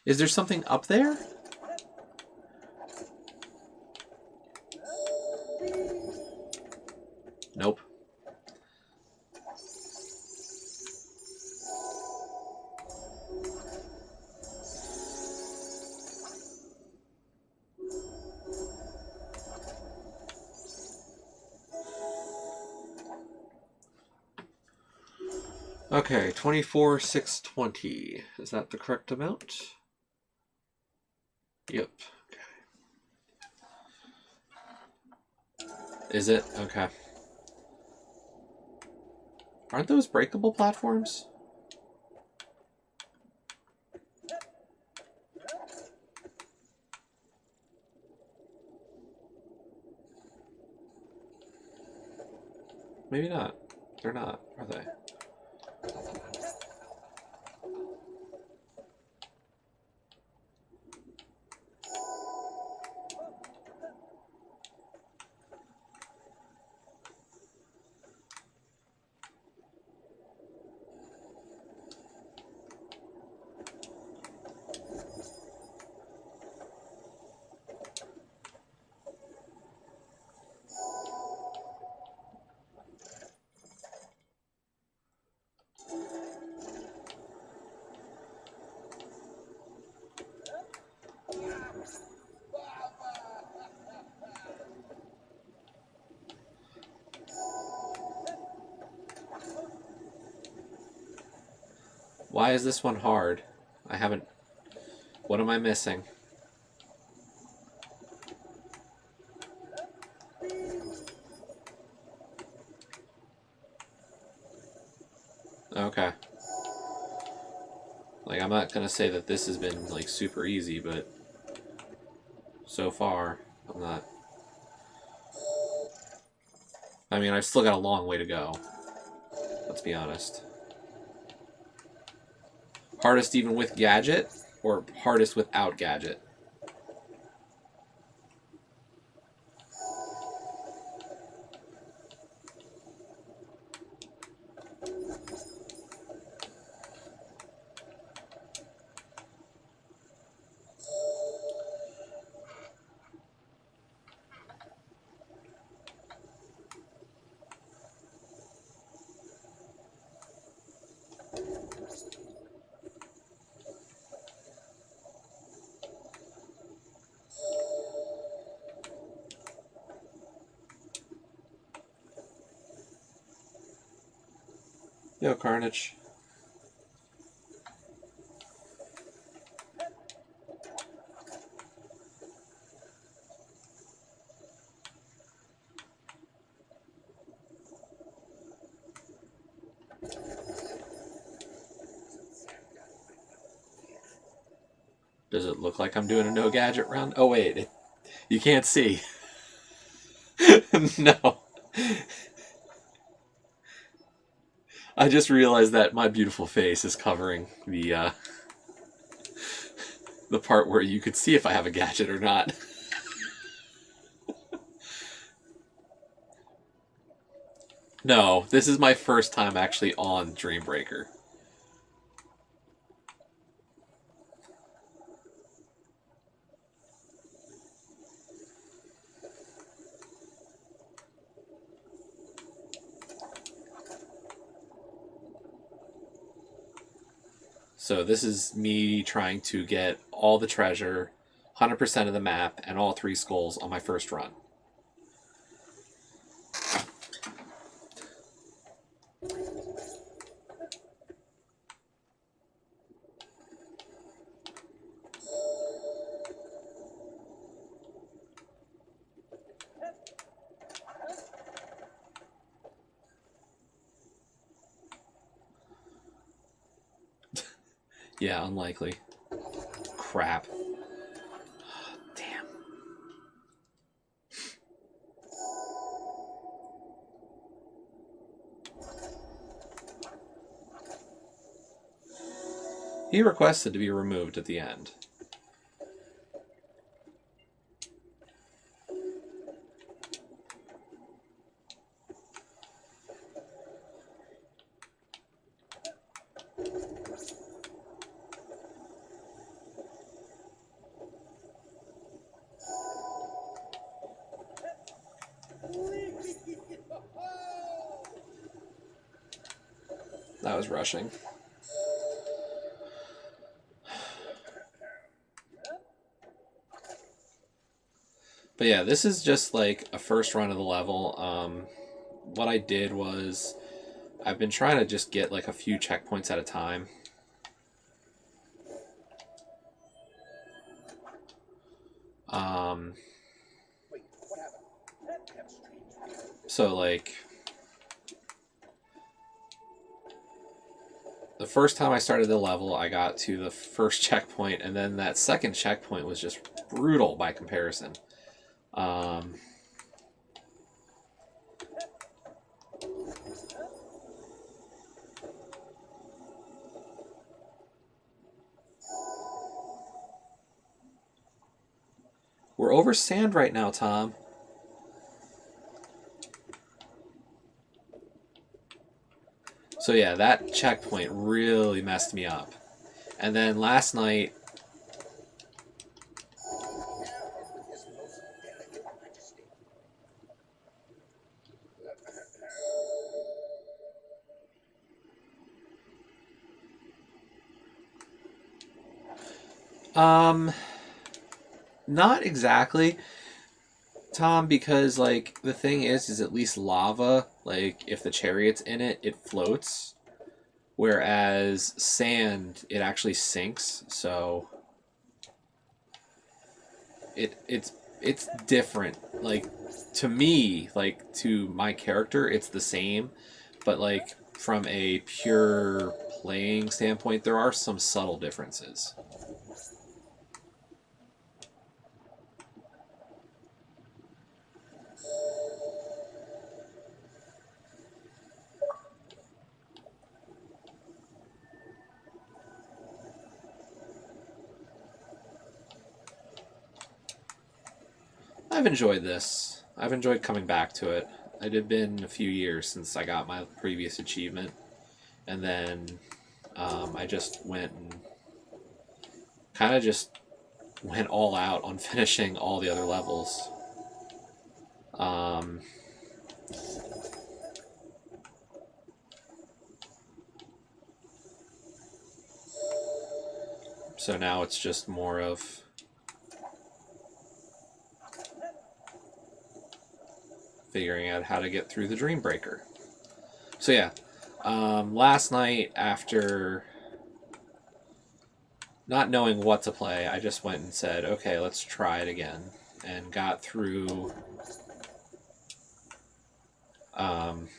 Is there something up there? Nope. Okay, 24,620. Is that the correct amount? Yep. Okay. Is it? Okay. Aren't those breakable platforms? Maybe not. They're not, are they? Why is this one hard? I haven't... What am I missing? Okay. Like, I'm not gonna say that this has been, like, super easy, but... So far, I'm not... I mean, I've still got a long way to go. Let's be honest. Hardest even with gadget, or hardest without gadget? Yo, Carnage. Does it look like I'm doing a no gadget round? Oh wait, you can't see. No. I just realized that my beautiful face is covering the part where you could see if I have a gadget or not. No, this is my first time actually on Dreambreaker. So this is me trying to get all the treasure, 100% of the map, and all 3 skulls on my first run. Yeah, unlikely. Crap. Damn. He requested to be removed at the end. That was rushing. But yeah, this is just like a first run of the level. What I did was I've been trying to just get like a few checkpoints at a time. So like the first time I started the level, I got to the first checkpoint, and then that second checkpoint was just brutal by comparison. We're over sand right now, Tom. So yeah, that checkpoint really messed me up. And then last night... Not exactly, Tom, because, like, the thing is at least lava, like, if the chariot's in it, it floats. Whereas sand, it actually sinks, so... It's different. Like, to me, like, to my character, it's the same. But, like, from a pure playing standpoint, there are some subtle differences. I've enjoyed this. I've enjoyed coming back to it. It had been a few years since I got my previous achievement. And then I just went and kind of just went all out on finishing all the other levels. So now it's just more of figuring out how to get through the Dreambreaker. So yeah, last night after not knowing what to play, I just went and said, okay, let's try it again, and got through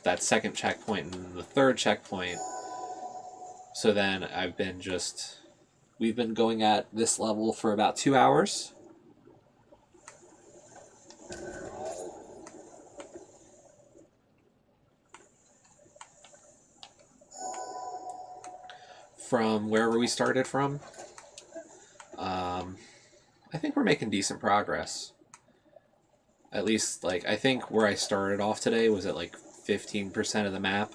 that second checkpoint and the third checkpoint. So then we've been going at this level for about 2 hours. From wherever we started from. I think we're making decent progress. At least, like, I think where I started off today was at like 15% of the map,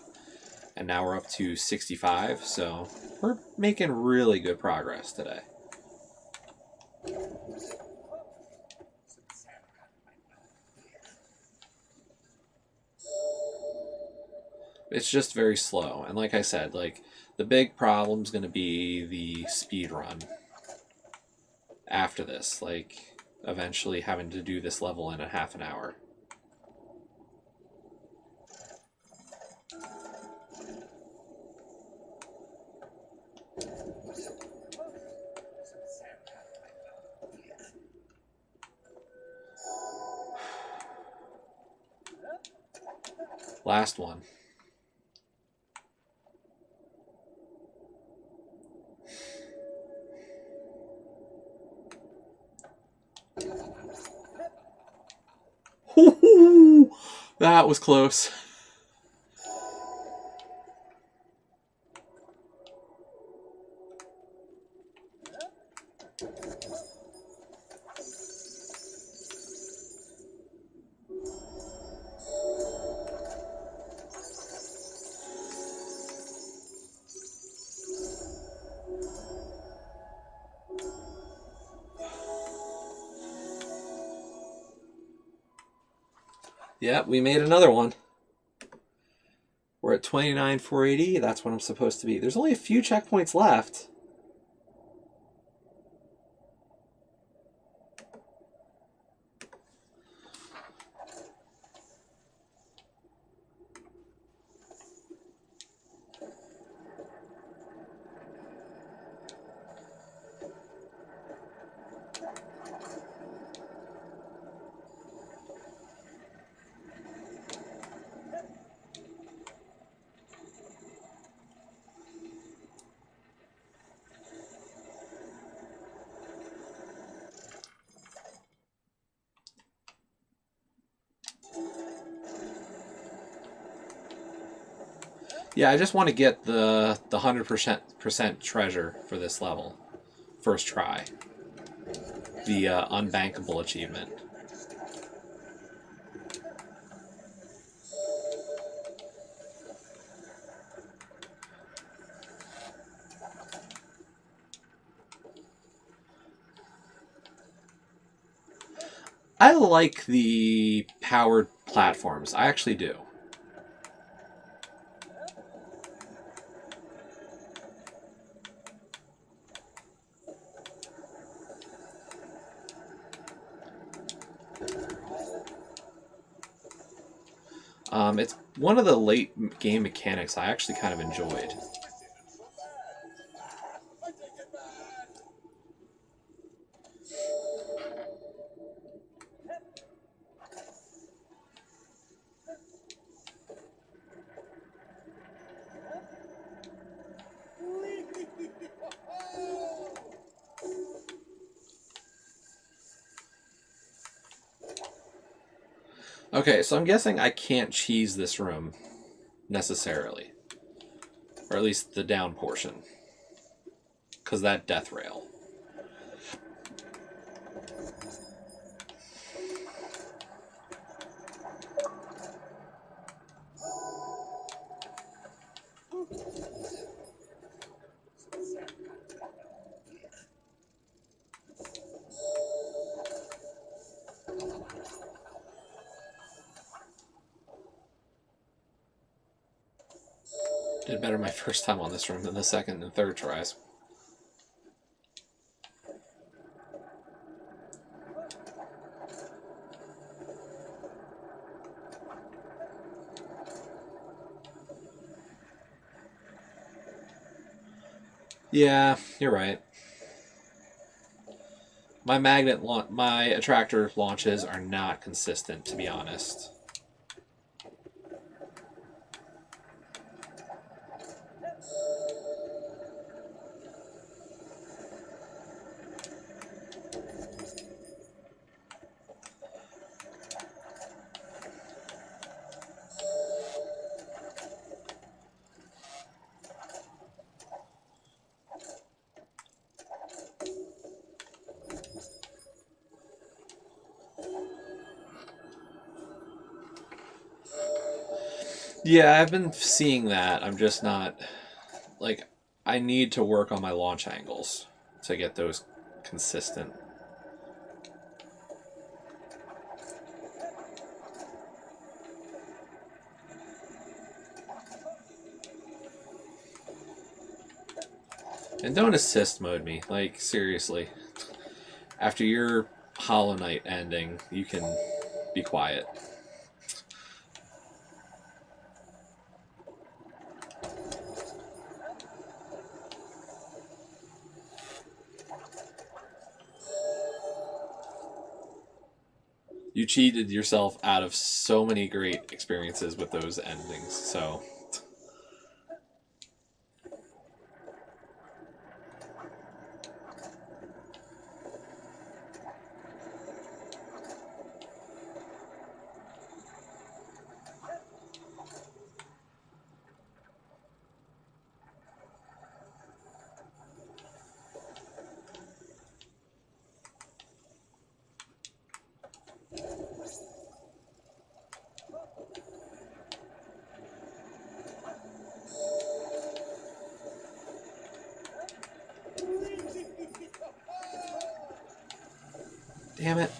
and now we're up to 65, so we're making really good progress today. It's just very slow, and like I said, like, the big problem's going to be the speed run after this, like eventually having to do this level in a half an hour. Last one. That was close. Yeah, we made another one. We're at 29,480. That's what I'm supposed to be. There's only a few checkpoints left. Yeah, I just want to get the 100% treasure for this level. First try. The unbankable achievement. I like the powered platforms. I actually do. It's one of the late game mechanics I actually kind of enjoyed. Okay, so I'm guessing I can't cheese this room necessarily. Or at least the down portion. Because that death rail. Did better my first time on this room than the second and third tries. Yeah, you're right. My attractor launches are not consistent, to be honest. Yeah, I've been seeing that. I'm just not like I need to work on my launch angles to get those consistent. And don't assist mode me. Like, seriously. After your Hollow Knight ending, you can be quiet. You cheated yourself out of so many great experiences with those endings, so... Damn it.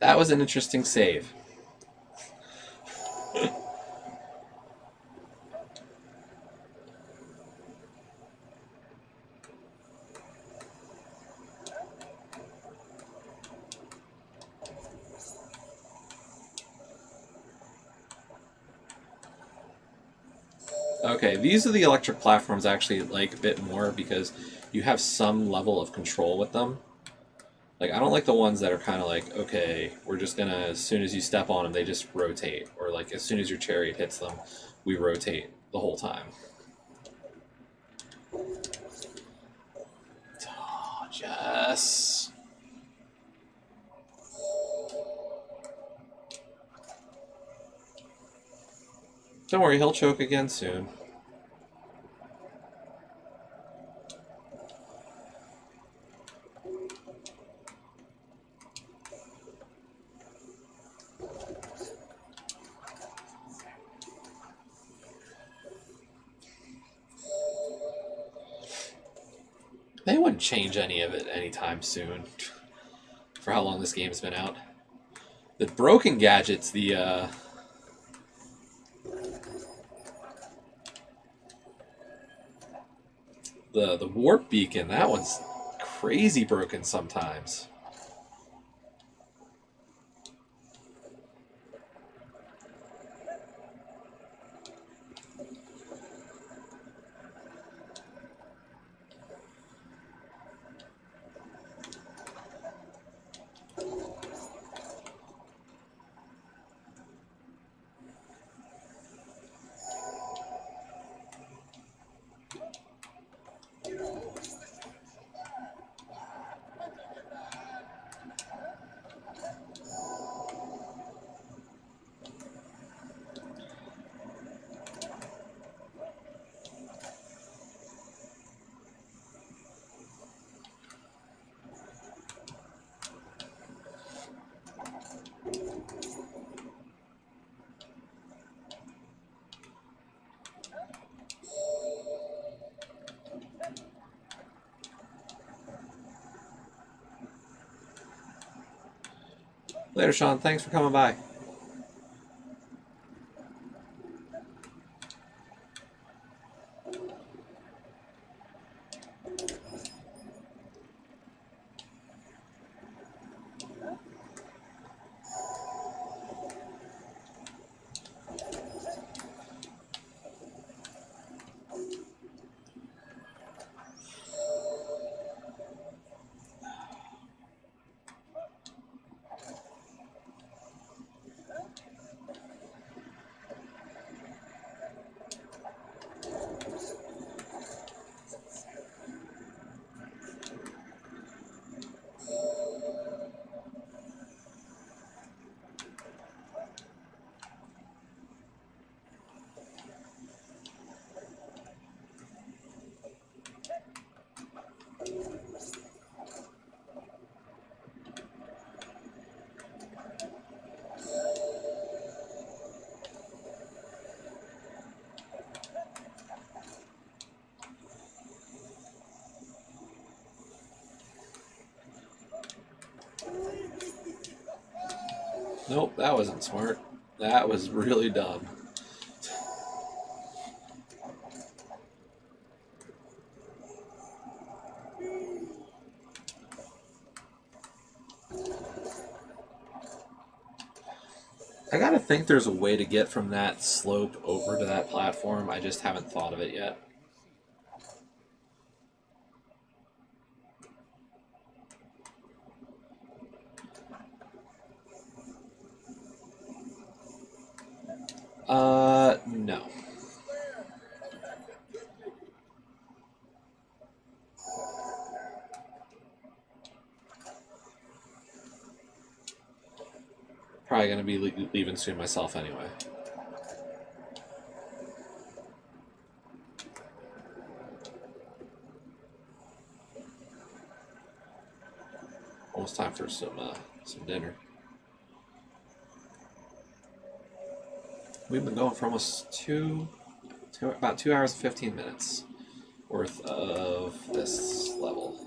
That was an interesting save. Okay, these are the electric platforms I actually like a bit more because you have some level of control with them. Like, I don't like the ones that are kind of like, okay, we're just gonna, as soon as you step on them, they just rotate. Or, like, as soon as your chariot hits them, we rotate the whole time. Oh, Jess. Don't worry, he'll choke again soon. They wouldn't change any of it anytime soon. For how long this game's been out. The broken gadgets, the warp beacon, that one's crazy broken sometimes. Later, Sean. Thanks for coming by. Nope, that wasn't smart. That was really dumb. I gotta think there's a way to get from that slope over to that platform. I just haven't thought of it yet. No. Probably gonna be leaving soon myself anyway. Almost time for some dinner. We've been going for almost about 2 hours and 15 minutes worth of this level.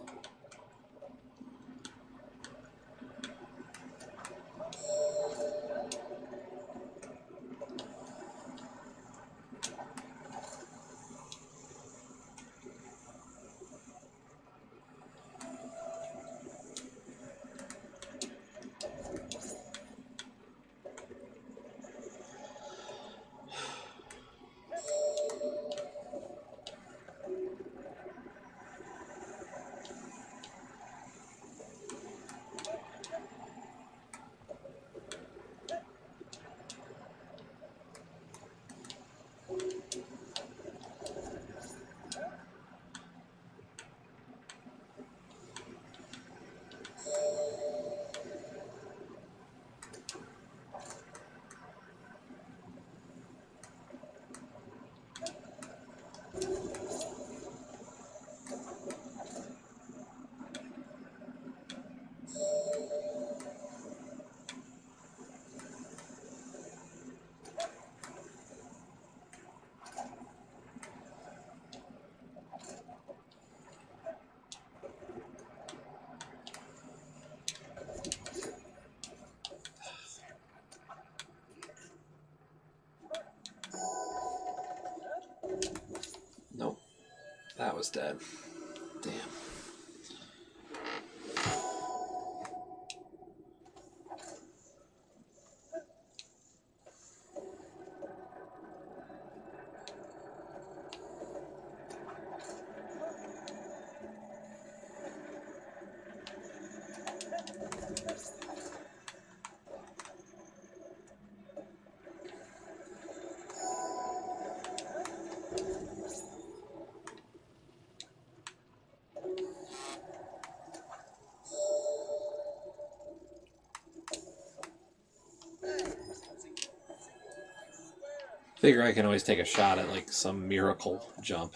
Nope. That was dead. Damn. Figure I can always take a shot at like some miracle jump.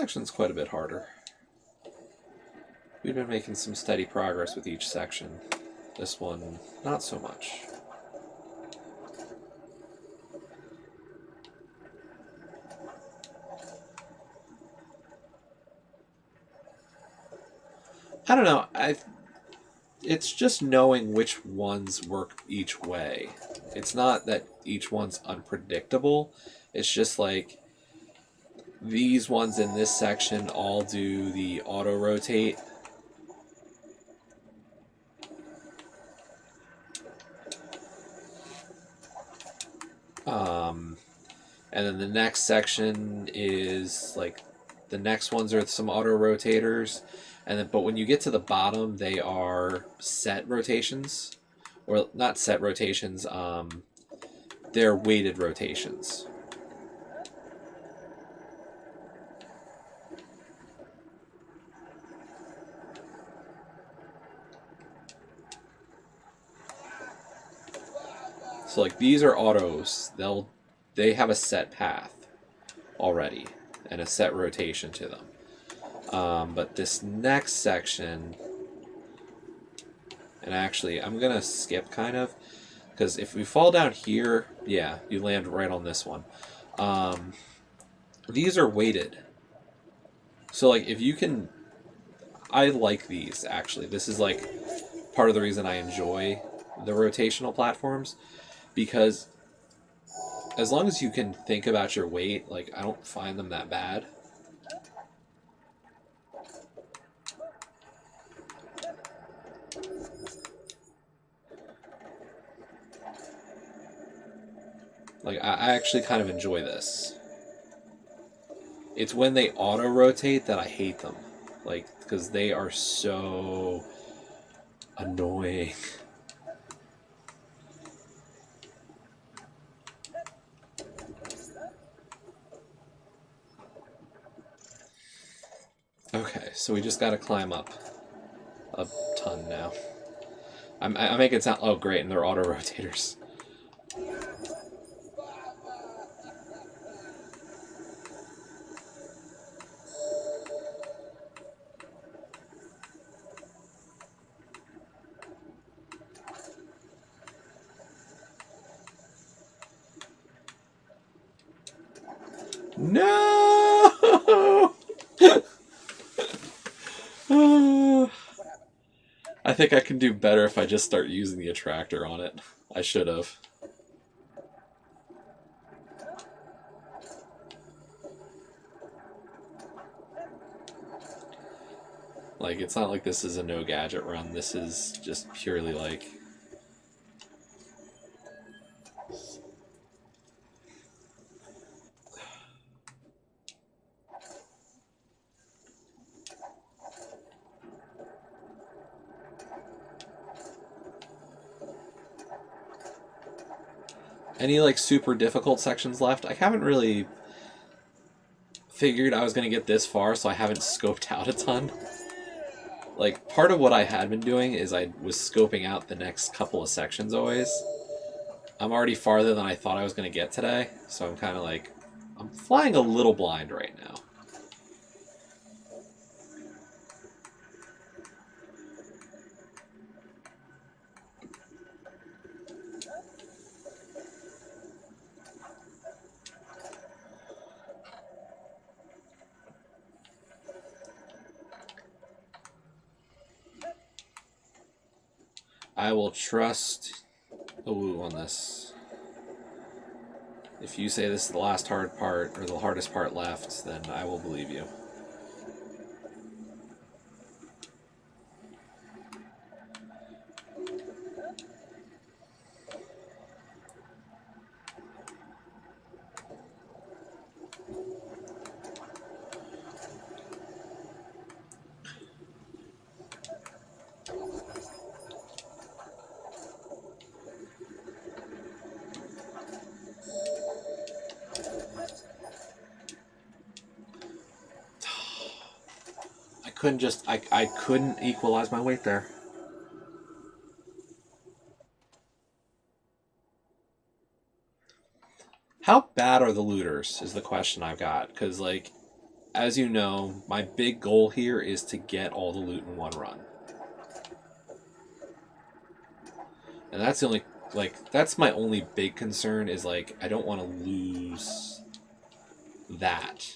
section's quite a bit harder. We've been making some steady progress with each section. This one, not so much. I don't know. It's just knowing which ones work each way. It's not that each one's unpredictable. It's just like these ones in this section all do the auto rotate. And then the next section is like the next ones are some auto rotators. And then, but when you get to the bottom, they are set rotations, or not set rotations. They're weighted rotations. So like these are autos. They have a set path already and a set rotation to them. But this next section, and actually I'm gonna skip kind of, because if we fall down here, yeah, you land right on this one. These are weighted. So like if you can, I like these actually. This is like part of the reason I enjoy the rotational platforms, because as long as you can think about your weight, like I don't find them that bad. Like I actually kind of enjoy this. It's when they auto-rotate that I hate them. Like, because they are so annoying. Okay, so we just gotta climb up a ton now. I make it sound... Oh, great, and they're auto-rotators. No! I think I can do better if I just start using the attractor on it. I should have. Like, it's not like this is a no gadget run. This is just purely like... Any like super difficult sections left? I haven't really figured I was going to get this far, so I haven't scoped out a ton. Like, part of what I had been doing is I was scoping out the next couple of sections always. I'm already farther than I thought I was going to get today, so I'm kind of like... I'm flying a little blind right now. I will trust Ooh on this. If you say this is the last hard part, or the hardest part left, then I will believe you. I couldn't equalize my weight there. How bad are the looters is the question I've got, because like as you know, my big goal here is to get all the loot in one run. And that's the only, like, that's my only big concern is, like, I don't want to lose that.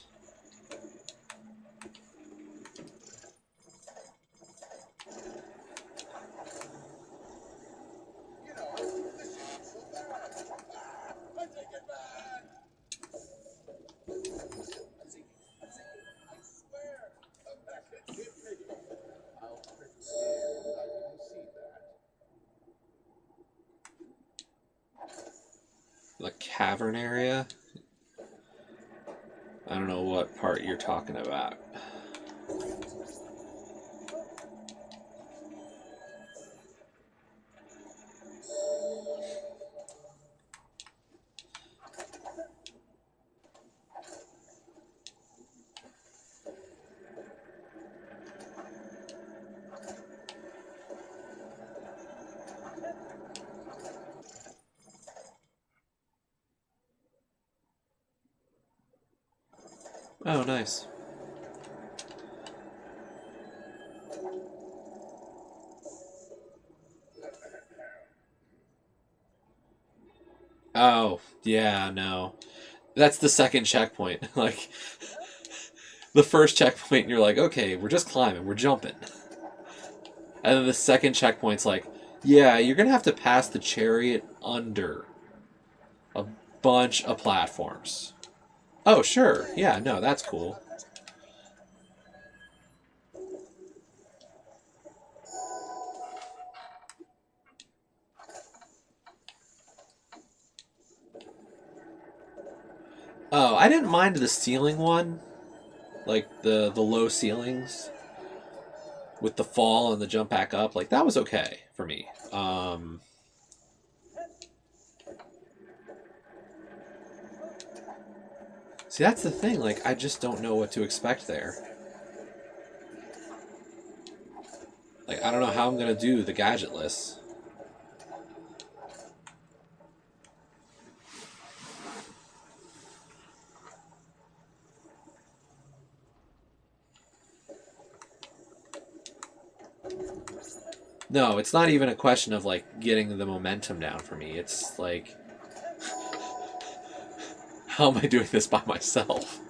The cavern area? I don't know what part you're talking about. Oh, nice. Oh, yeah, no. That's the second checkpoint. Like, the first checkpoint, you're like, okay, we're just climbing, we're jumping. And then the second checkpoint's like, yeah, you're gonna have to pass the chariot under a bunch of platforms. Oh, sure. Yeah, no, that's cool. Oh, I didn't mind the ceiling one. Like, the low ceilings with the fall and the jump back up. Like, that was okay for me. See, that's the thing. Like, I just don't know what to expect there. Like, I don't know how I'm going to do the gadget list. No, it's not even a question of, like, getting the momentum down for me. It's like, how am I doing this by myself?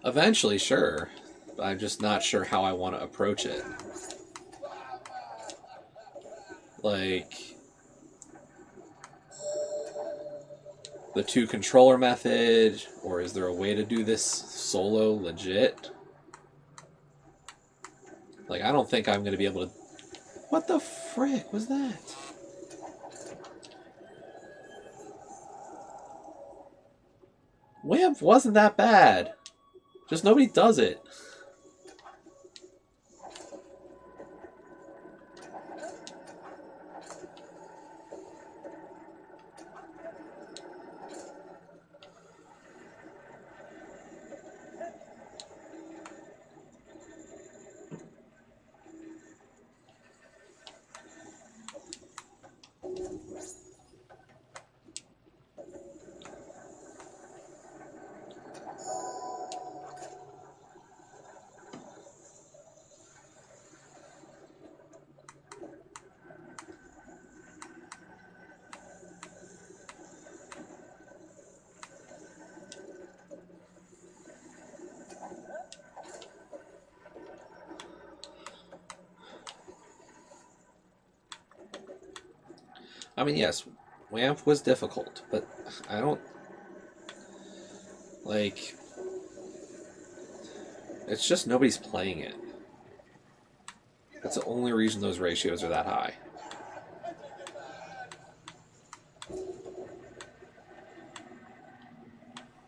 Eventually, sure. I'm just not sure how I want to approach it. Like, the two controller method, or is there a way to do this solo legit? Like, I don't think I'm going to be able to... What the frick was that? WAMP wasn't that bad. Just nobody does it. I mean, yes, WAMP was difficult, but I don't... Like... It's just nobody's playing it. That's the only reason those ratios are that high.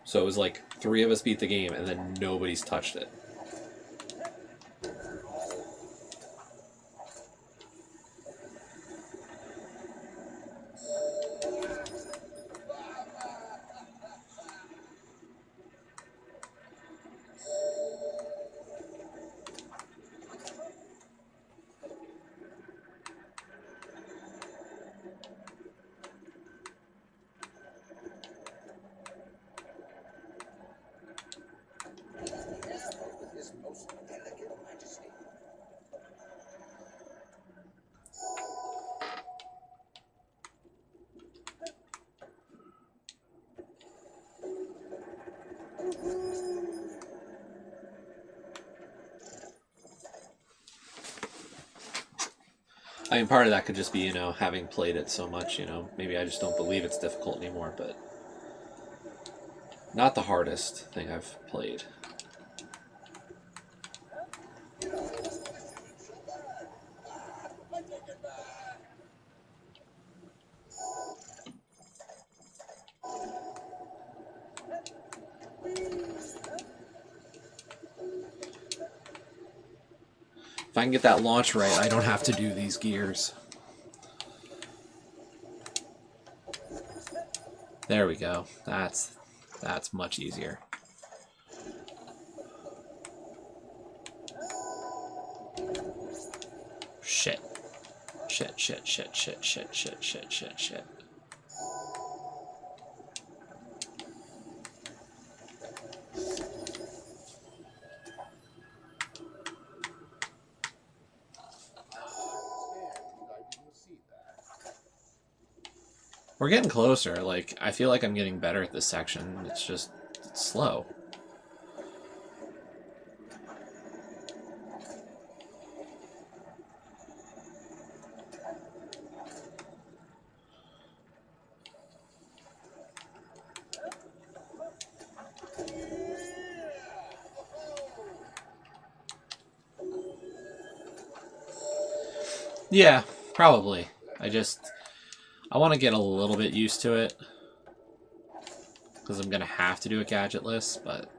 So it was like 3 of us beat the game and then nobody's touched it. I mean, part of that could just be, having played it so much, maybe I just don't believe it's difficult anymore, but not the hardest thing I've played. If I can get that launch right, I don't have to do these gears. There we go. That's much easier. Shit. Shit, shit, shit, shit, shit, shit, shit, shit, shit. We're getting closer. Like, I feel like I'm getting better at this section. It's slow. Yeah, probably. I want to get a little bit used to it, because I'm going to have to do a gadget list, but...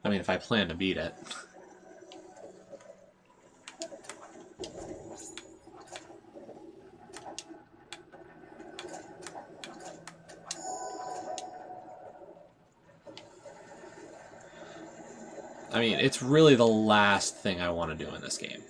I mean, if I plan to beat it. I mean, it's really the last thing I want to do in this game.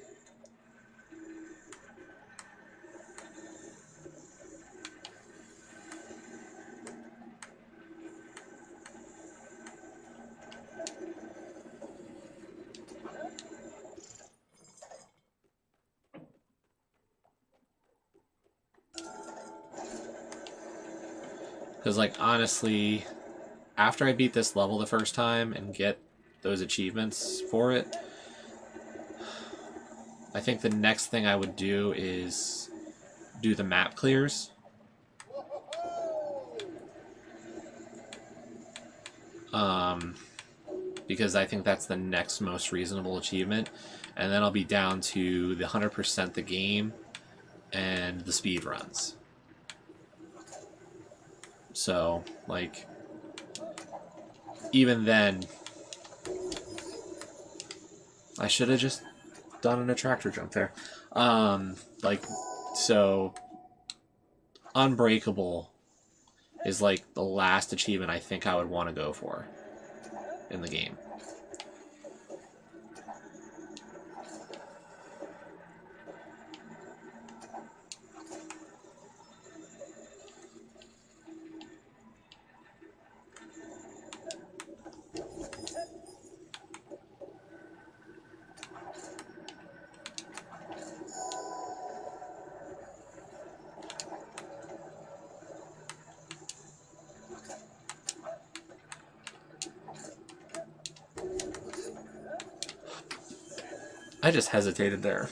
Because, like, honestly, after I beat this level the first time and get those achievements for it, I think the next thing I would do is do the map clears. Because I think that's the next most reasonable achievement. And then I'll be down to the 100% the game and the speed runs. So, like, even then, I should have just done an attractor jump there. So, Unbreakable is like the last achievement I think I would want to go for in the game. I just hesitated there.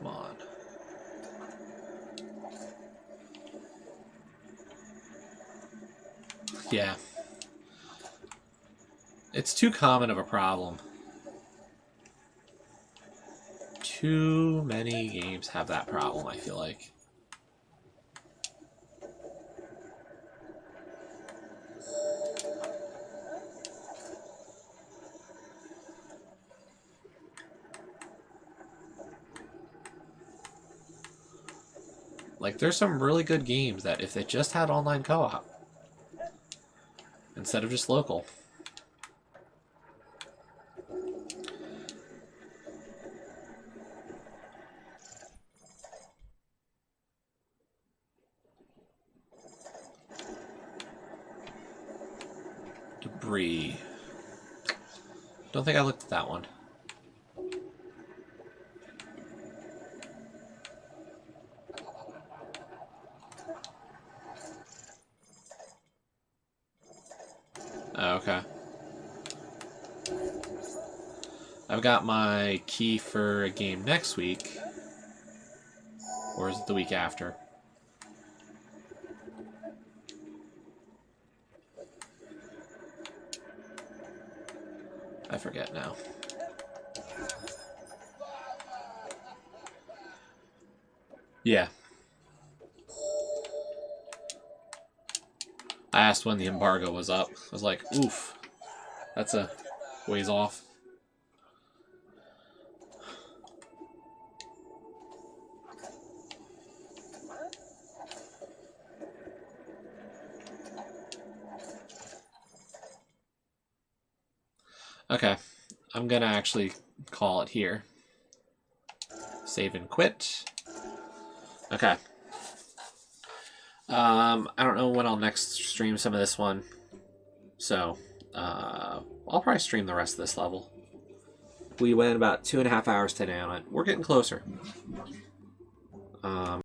Come on. Yeah. It's too common of a problem. Too many games have that problem, I feel like. Like, there's some really good games that if they just had online co-op instead of just local. Debris. Don't think I looked at that one. Oh, okay. I've got my key for a game next week. Or is it the week after? I forget now. Yeah. I asked when the embargo was up. I was like, oof, that's a ways off. Okay, I'm gonna actually call it here. Save and quit. Okay. I don't know when I'll next stream some of this one, so I'll probably stream the rest of this level. We went about 2.5 hours today on it. We're getting closer.